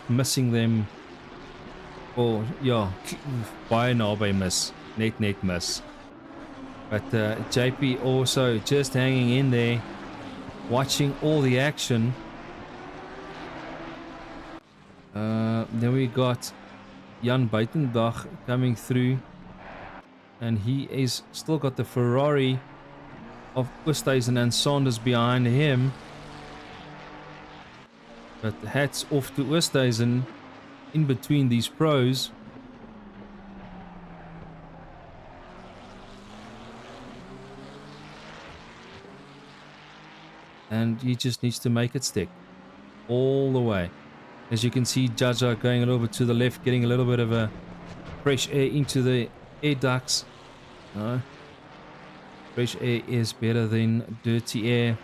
missing them. Or, yeah, baie naby miss. Net miss. But JP also just hanging in there, watching all the action. Then we got Jan Buitendag coming through. And he is still got the Ferrari of Oosthuizen and Saunders behind him. But hats off to Oosthuizen in between these pros. And he just needs to make it stick all the way. As you can see, Jaja going a little bit to the left, getting a little bit of a fresh air into the air ducts. No. Fresh air is better than dirty air.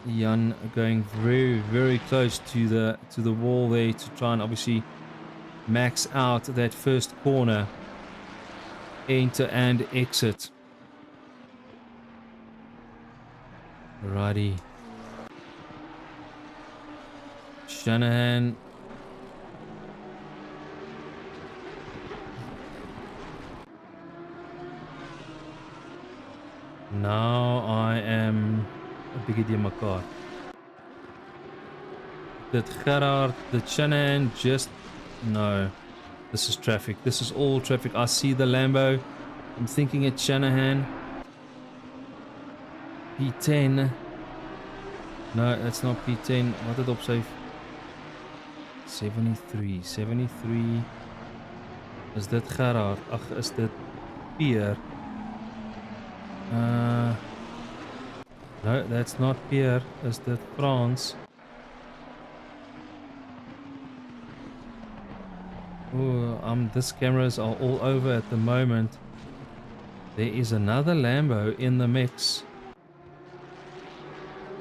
Jan going very, very close to the wall there to try and obviously max out that first corner. Enter and exit. Righty. Shanahan. Now I am a biggie die mekaar. Did Gerard, did Shanahan just... No. This is traffic. This is all traffic. I see the Lambo. I'm thinking it's Shanahan. P10. No, that's not P10. Wat het op sy 73. Is dit Gerard? Ag, is dit Pierre? No, that's not Pierre. Is dit Frans? Oh, this cameras are all over at the moment. There is another Lambo in the mix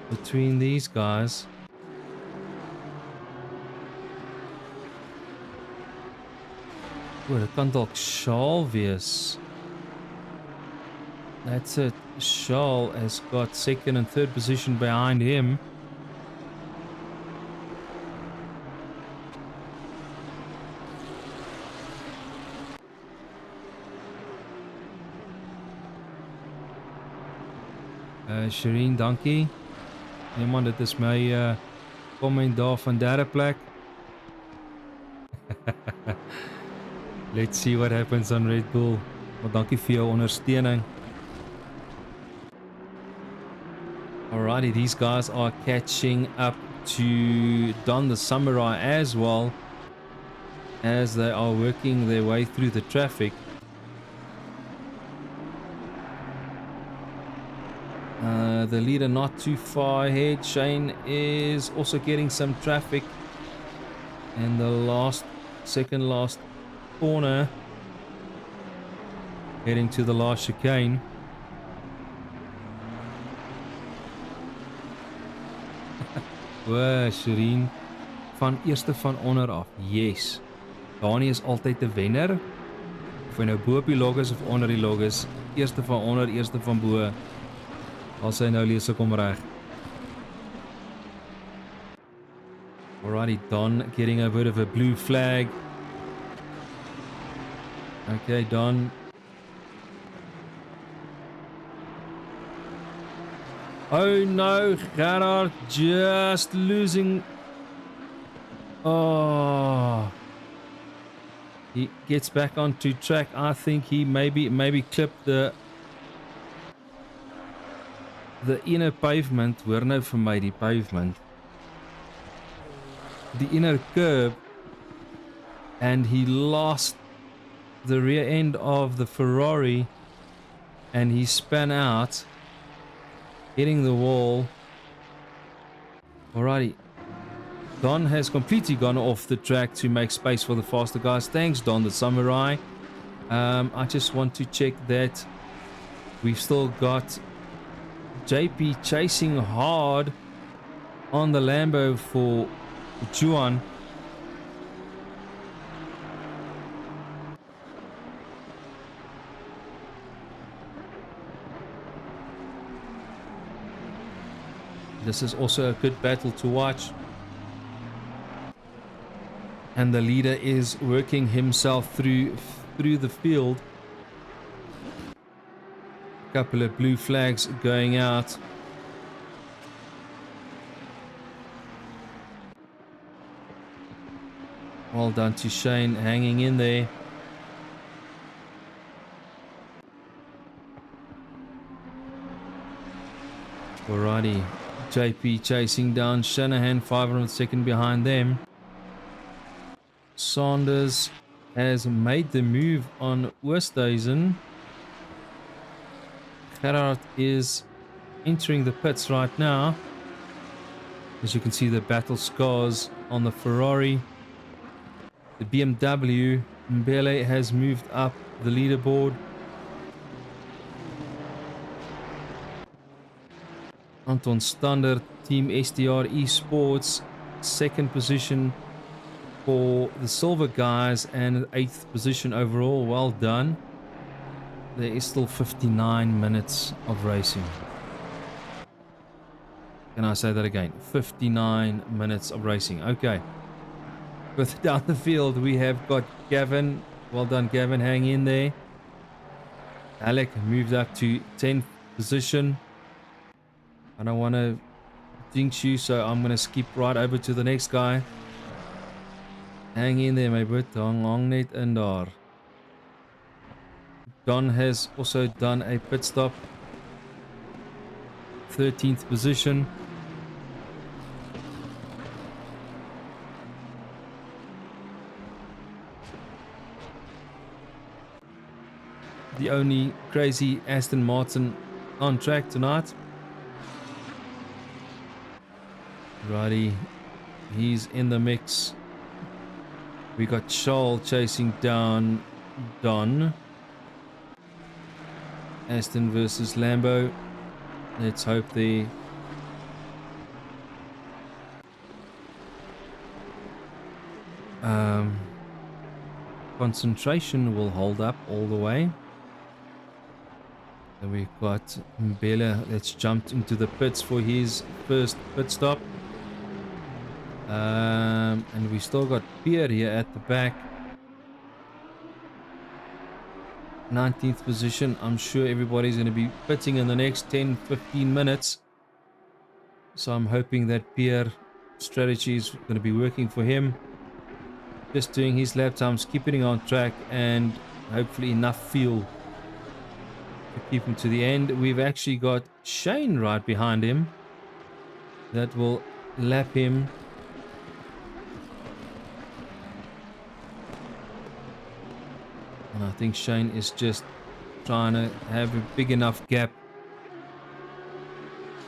between these guys. Oh, dit kan dalk Shaal wees. That's it. Shaal has got second and third position behind him. Shireen, dankie. Iemand, dit is my comment daar van derde plek. Let's see what happens on Red Bull. Maar dankie vir jou ondersteuning. Alrighty, these guys are catching up to Don the Samurai as well, as they are working their way through the traffic. The leader not too far ahead. Shane is also getting some traffic. And the second last corner, heading to the last chicane. Wow, Shireen. Van eerste van onder af. Yes. Dani is altyd de wenner. Of hy nou bo op die log is of onder die log is. Eerste van onder, eerste van bo. Als hy nou lees ek hom reg. Alrighty, Don getting a bit of a blue flag. Okay, Don. Oh no, Gerard just losing. Oh. He gets back onto track. I think he maybe clipped the inner pavement. Hoor nou vir my die pavement. The inner curb, and he lost the rear end of the Ferrari and he span out, hitting the wall. Alrighty, Don has completely gone off the track to make space for the faster guys. Thanks, Don the Samurai. I just want to check that we've still got JP chasing hard on the Lambo for Juan. This is also a good battle to watch. And the leader is working himself through the field. A couple of blue flags going out. Well done to Shane, hanging in there. Alrighty, JP chasing down Shanahan, 502nd behind them. Saunders has made the move on Oosthuizen. Gerard is entering the pits right now. As you can see, the battle scars on the Ferrari. The BMW Mbele has moved up the leaderboard. Anton Standard, Team STR Esports, second position for the silver guys and 8th position overall. Well done. There is still 59 minutes of racing. Can I say that again? 59 minutes of racing. Okay. But down the field we have got Gavin. Well done, Gavin, hang in there. Alec moved up to 10th position. I don't want to jinx you, so I'm going to skip right over to the next guy. Hang in there, my bro. Hang net in daar. Don has also done a pit stop. 13th position. The only crazy Aston Martin on track tonight. Righty, he's in the mix. We got Charles chasing down Don. Aston versus Lambo. Let's hope the concentration will hold up all the way. Then we've got Mbele that's jumped into the pits for his first pit stop. And we still got Pierre here at the back. 19th position. I'm sure everybody's going to be pitting in the next 10-15 minutes. So I'm hoping that Pierre strategy is going to be working for him. just doing his lap times, keeping it on track, and hopefully enough fuel to keep him to the end. We've actually got Shane right behind him that will lap him. And I think Shane is just trying to have a big enough gap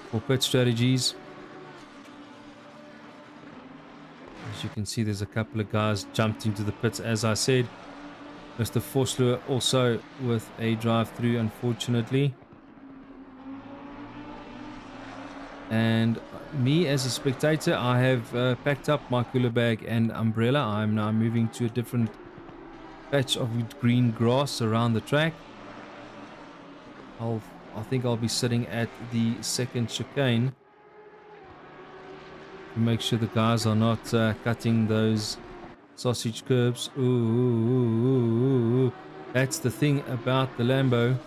for pit strategies. As you can see, there's a couple of guys jumped into the pits, as I said. Mr. Forsleur also with a drive-through, unfortunately. And me as a spectator, I have packed up my cooler bag and umbrella. I'm now moving to a different patch of green grass around the track. I think I'll be sitting at the second chicane to make sure the guys are not cutting those sausage curbs. Ooh. That's the thing about the Lambo.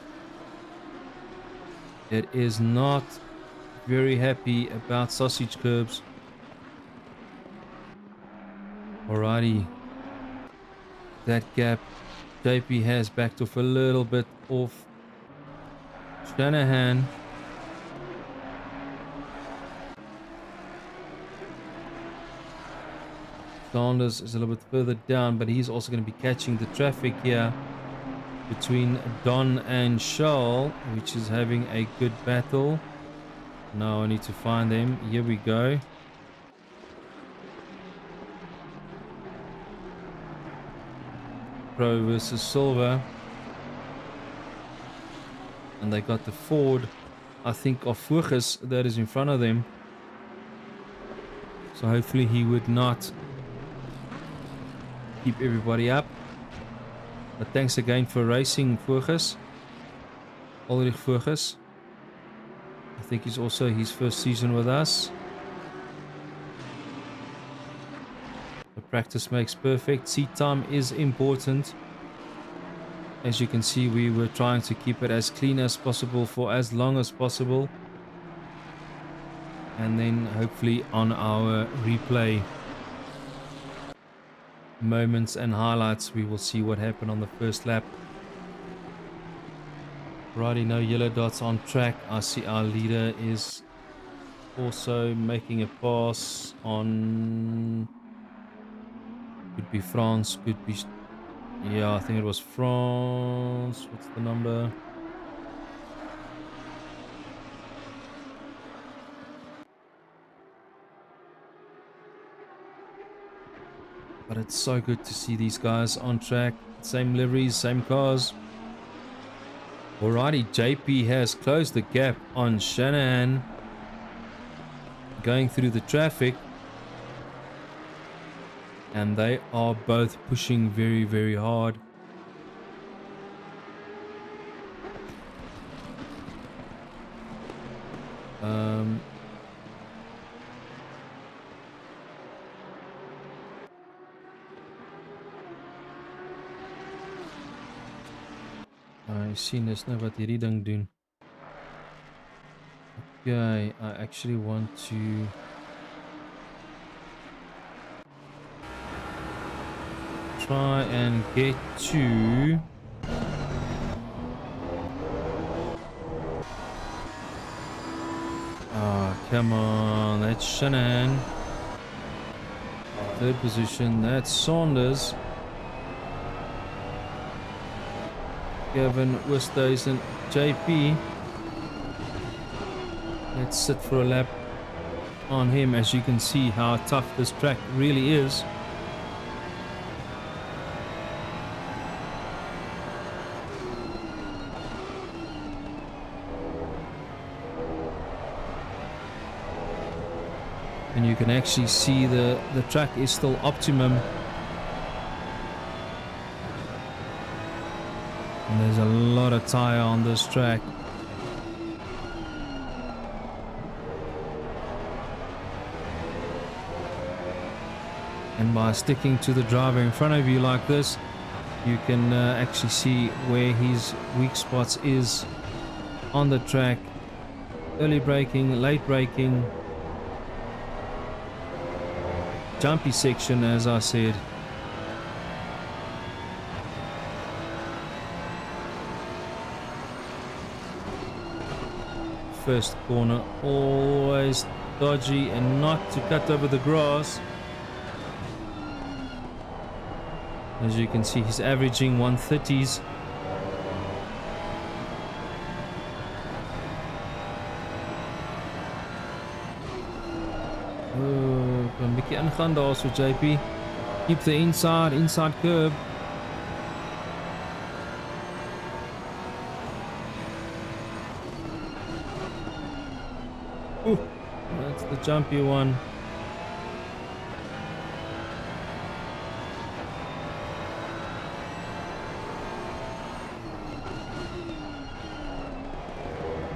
It is not very happy about sausage curbs. Alrighty. That gap. JP has backed off a little bit off Shanahan. Saunders is a little bit further down, but he's also going to be catching the traffic here between Don and Charles, which is having a good battle. Now I need to find them. Here we go. Pro versus Silver. And they got the Ford, I think, of Furgus that is in front of them. So hopefully he would not keep everybody up. But thanks again for racing, Furgus. Ulrich Furgus. I think he's also his first season with us. The practice makes perfect. Seat time is important. As you can see, we were trying to keep it as clean as possible for as long as possible. And then hopefully on our replay moments and highlights, we will see what happened on the first lap. Righty, no yellow dots on track. I see our leader is also making a pass on, could be France, could be, yeah, I think it was France. What's the number? But it's so good to see these guys on track. Same liveries, same cars. Alrighty, JP has closed the gap on Shanahan. Going through the traffic. And they are both pushing very, very hard. I sien is nou wat hierdie ding doen. Okay, I actually want to try and get to come on, that's Shanahan. Third position, that's Saunders. Gavin Westhuizen, JP. Let's sit for a lap on him, as you can see how tough this track really is. And you can actually see the track is still optimum. And there's a lot of tire on this track. And by sticking to the driver in front of you like this, you can actually see where his weak spots is on the track. Early braking, late braking, jumpy section, as I said. first corner. Always dodgy and not to cut over the grass. As you can see, he's averaging 130s. Oh, kan 'n bietjie ingaan daar so JP. Keep the inside curb. Ooh, that's the jumpy one.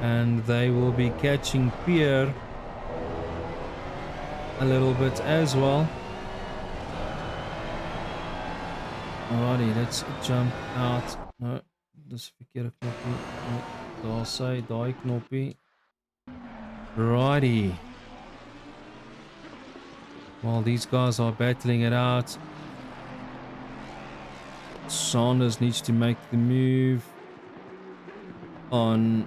And they will be catching Pierre a little bit as well. Alrighty, let's jump out. No, dis verkeerde knoppie. No, daar sy, daai knoppie. Righty. While these guys are battling it out, Saunders needs to make the move on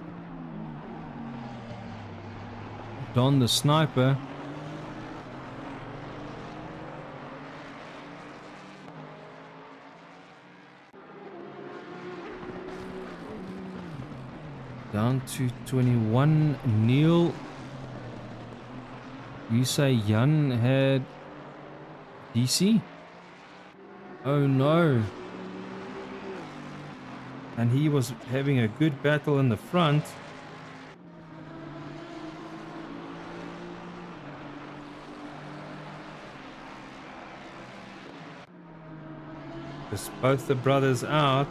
Don the Sniper. Down to 21. Neil, you say Jan had DC? Oh no. And he was having a good battle in the front. Just both the brothers out.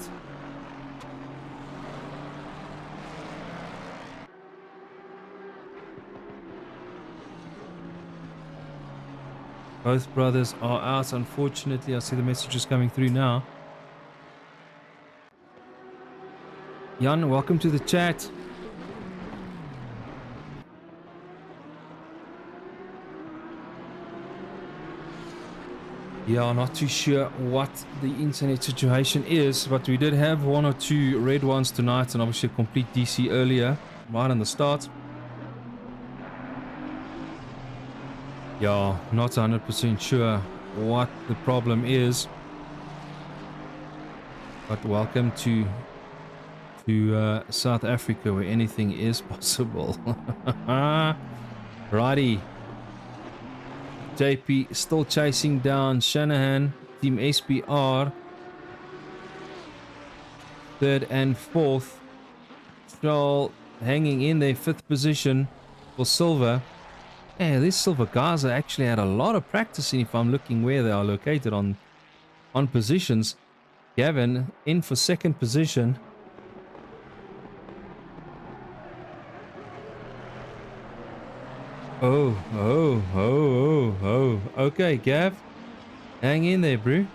Both brothers are out, unfortunately. I see the messages coming through now. Jan, welcome to the chat. Yeah, not too sure what the internet situation is, but we did have 1 or 2 red ones tonight, and obviously a complete DC earlier, right on the start. Yeah, not 100% sure what the problem is, but welcome to South Africa, where anything is possible. Righty. JP still chasing down Shanahan, Team SPR. 3rd and 4th. Stroll hanging in their 5th position for silver. Yeah, these silver guys actually had a lot of practicing if I'm looking where they are located on positions. Gavin in for 2nd position. Oh. Okay, Gav. Hang in there, bro.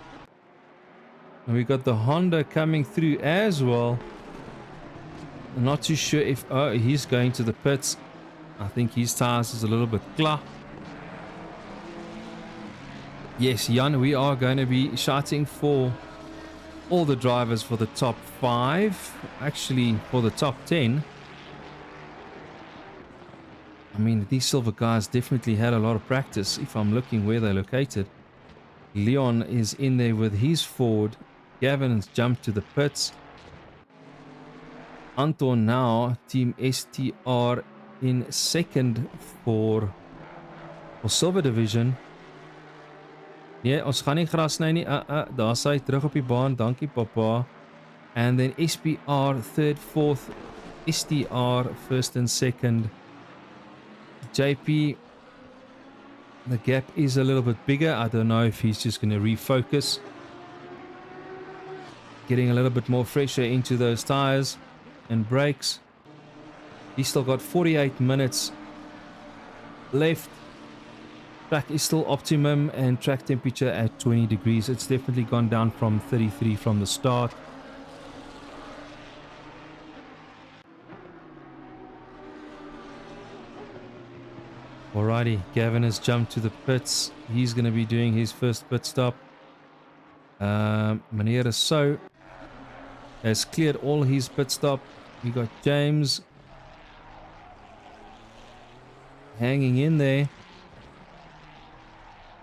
And we got the Honda coming through as well. I'm not too sure if... Oh, he's going to the pits. I think his tires is a little bit klar. Yes, Jan, we are going to be shouting for all the drivers for the top 5. Actually, for the top 10. I mean, these silver guys definitely had a lot of practice if I'm looking where they're located. Leon is in there with his Ford. Gavin has jumped to the pits. Anton now, Team STR in 2nd for silver division. Nee, ons gaan nie gras sny nie. Daar sy terug op die baan. Dankie papa. And then SPR 3rd, 4th, STR 1st and 2nd. JP, the gap is a little bit bigger. I don't know if he's just going to refocus. Getting a little bit more fresher into those tires and brakes. He's still got 48 minutes left. Track is still optimum and track temperature at 20 degrees. It's definitely gone down from 33 from the start. Alrighty, Gavin has jumped to the pits. He's going to be doing his first pit stop. Meneer So has cleared all his pit stop. We got James hanging in there.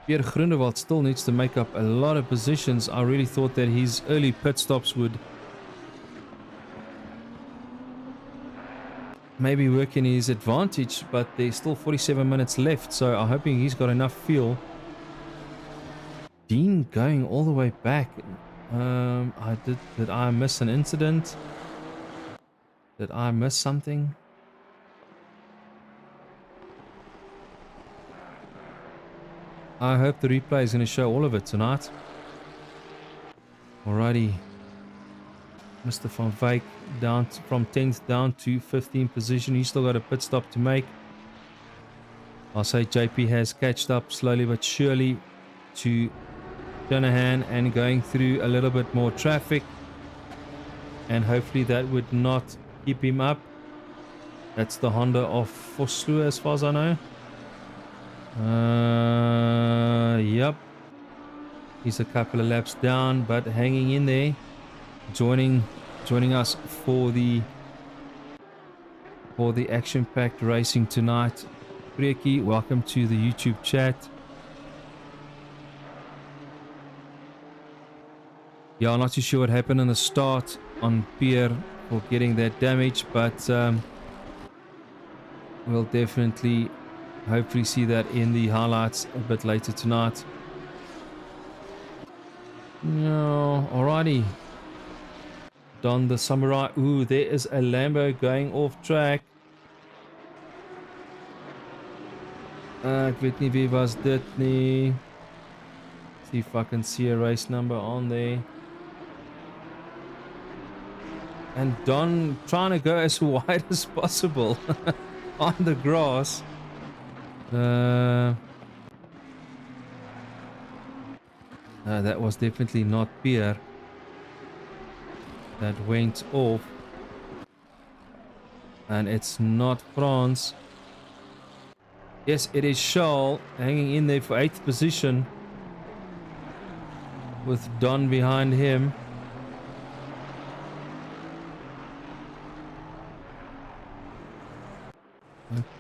Pierre Groenewald still needs to make up a lot of positions. I really thought that his early pit stops would maybe work in his advantage, but there's still 47 minutes left, so I'm hoping he's got enough fuel. Dean going all the way back. Did I miss an incident? Did I miss something? I hope the replay is going to show all of it tonight. Alrighty. Mr. Van Wyk down from 10th down to 15th position. He's still got a pit stop to make. I'll say JP has catched up slowly but surely to Shanahan and going through a little bit more traffic. And hopefully that would not keep him up. That's the Honda of Vosloo as far as I know. Yep. He's a couple of laps down, but hanging in there. Joining us for the action-packed racing tonight. Prieki, welcome to the YouTube chat. Yeah, I'm not too sure what happened in the start on Pierre for getting that damage, but we'll definitely hopefully see that in the highlights a bit later tonight. No, alrighty. Don the Samurai. Ooh, there is a Lambo going off track. Ek weet nie wie was dit nie. See if I can see a race number on there. And Don trying to go as wide as possible on the grass. That was definitely not Pierre that went off, and it's not France. Yes, it is Charles hanging in there for 8th position with Don behind him.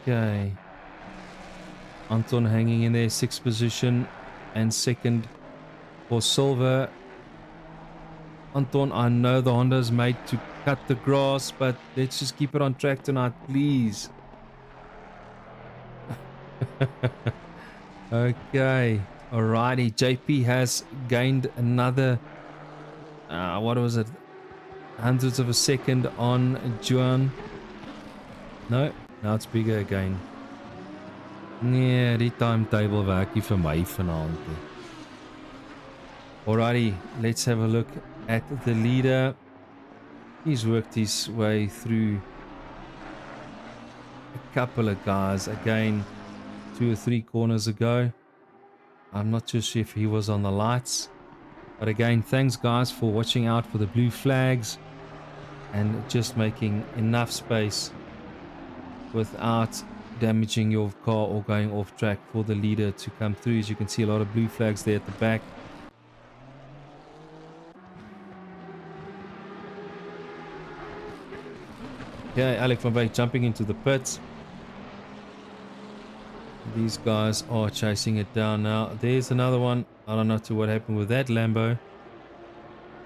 Okay, Anton hanging in there 6th position and 2nd for silver. Anton, I know the Honda's made to cut the grass, but let's just keep it on track tonight, please. Okay, alrighty. JP has gained another, what was it? Hundreds of a second on Juan. No, now it's bigger again. Nee, die timetable werk nie vir my vanaand nie. Alrighty, let's have a look at the leader. He's worked his way through a couple of guys again 2 or 3 corners ago. I'm not too sure if he was on the lights, but again, thanks guys for watching out for the blue flags and just making enough space without damaging your car or going off track for the leader to come through. As you can see, a lot of blue flags there at the back. Okay, Alec van Wyk jumping into the pits. These guys are chasing it down now. There's another one. I don't know what happened with that Lambo.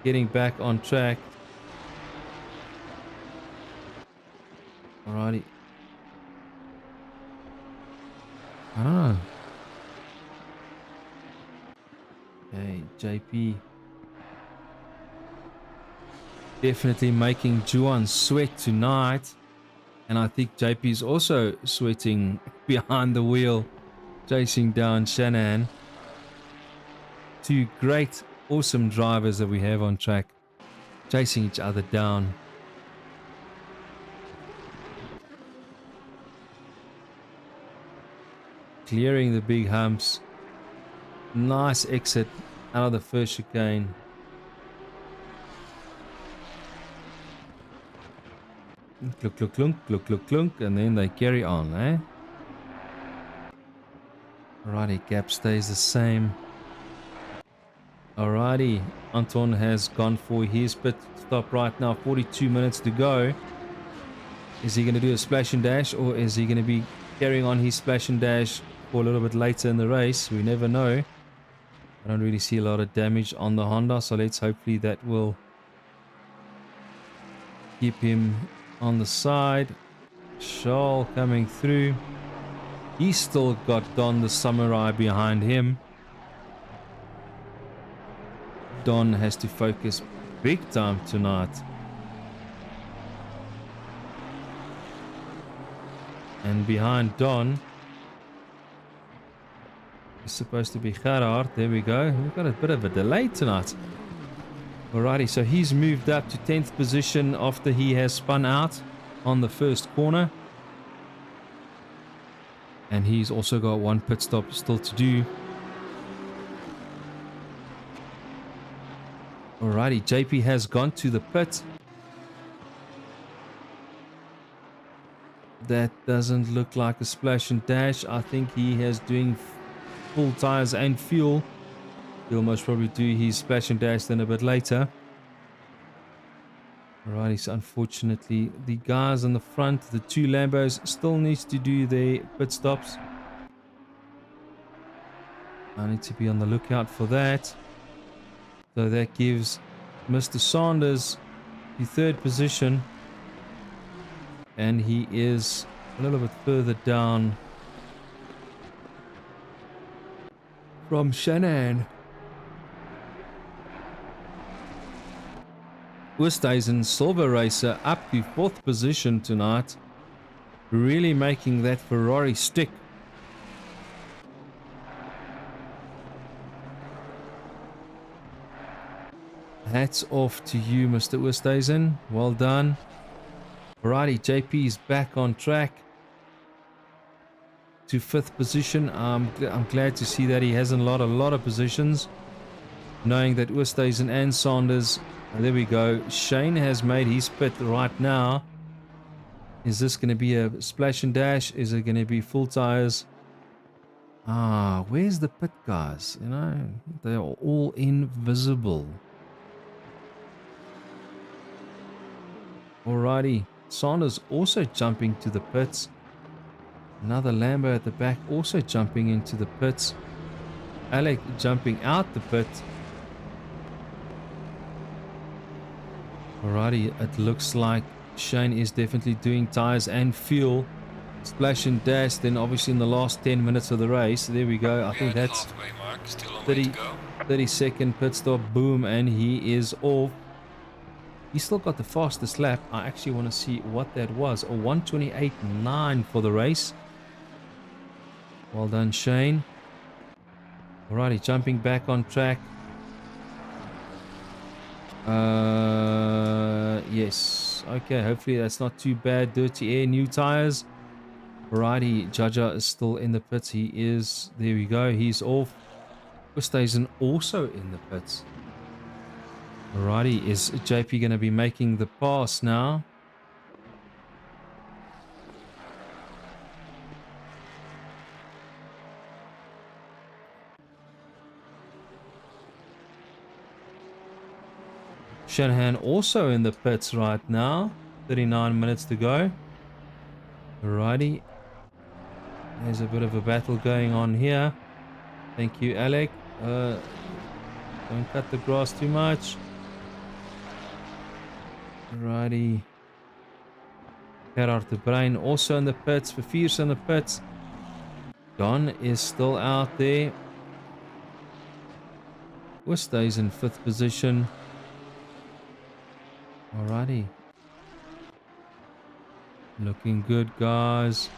Getting back on track. Alrighty. I don't know. Okay, JP. Definitely making Juan sweat tonight. And I think JP is also sweating behind the wheel, chasing down Shanahan. 2 great, awesome drivers that we have on track, chasing each other down. Clearing the big humps. Nice exit out of the first chicane. Clunk, clunk, clunk, clunk, clunk, clunk, and then they carry on, eh? Alrighty, gap stays the same. Alrighty, Anton has gone for his pit stop right now. 42 minutes to go. Is he going to do a splash and dash, or is he going to be carrying on his splash and dash for a little bit later in the race. We never know. I don't really see a lot of damage on the Honda, so let's hopefully that will keep him on the side. Charles coming through. He's still got Don the Samurai behind him. Don has to focus big time tonight. And behind Don is supposed to be Gerard. There we go. We've got a bit of a delay tonight. Alrighty, so he's moved up to 10th position after he has spun out on the first corner. And he's also got one pit stop still to do. Alrighty, JP has gone to the pit. That doesn't look like a splash and dash. I think he has doing full tires and fuel. He'll most probably do his splash and dash then a bit later. Alrighty, so unfortunately the guys on the front, the two Lambos, still needs to do their pit stops. I need to be on the lookout for that. So that gives Mr. Sanders the third position. And he is a little bit further down from Shannon. Oosthuizen Silver Racer up to 4th position tonight. Really making that Ferrari stick. Hats off to you, Mr. Oosthuizen. Well done. Alrighty, JP is back on track to 5th position. I'm glad to see that he hasn't lost a lot of positions, knowing that Oosthuizen and Sanders. There we go. Shane has made his pit right now. Is this going to be a splash and dash? Is it going to be full tires? Where's the pit guys? You know, they are all invisible. Alrighty. Sanders also jumping to the pits. Another Lambo at the back also jumping into the pits. Alec jumping out the pit. Alrighty, it looks like Shane is definitely doing tires and fuel. Splash and dash, then obviously in the last 10 minutes of the race. There we go. I think that's 30-second pit stop. Boom, and he is off. He's still got the fastest lap. I actually want to see what that was. A 1:28.9 for the race. Well done, Shane. Alrighty, jumping back on track. Yes. Okay, hopefully that's not too bad. Dirty air, new tires. Alrighty, Jaja is still in the pits. He is. There we go. He's off. Oosthuizen also in the pits. Alrighty, is JP going to be making the pass now? Shanahan also in the pits right now. 39 minutes to go. Alrighty. There's a bit of a battle going on here. Thank you, Alec. Don't cut the grass too much. Alrighty. Gerard de Bruin also in the pits. Verviers in the pits. Don is still out there. Stays in 5th position. Alrighty. Looking good, guys.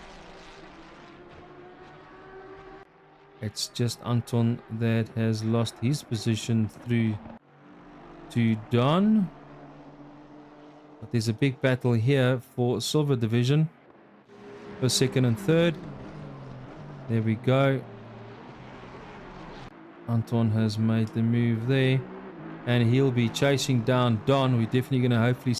It's just Anton that has lost his position through to Don. But there's a big battle here for Silver Division. First, second, and third. There we go. Anton has made the move there. And he'll be chasing down Don. We're definitely going to hopefully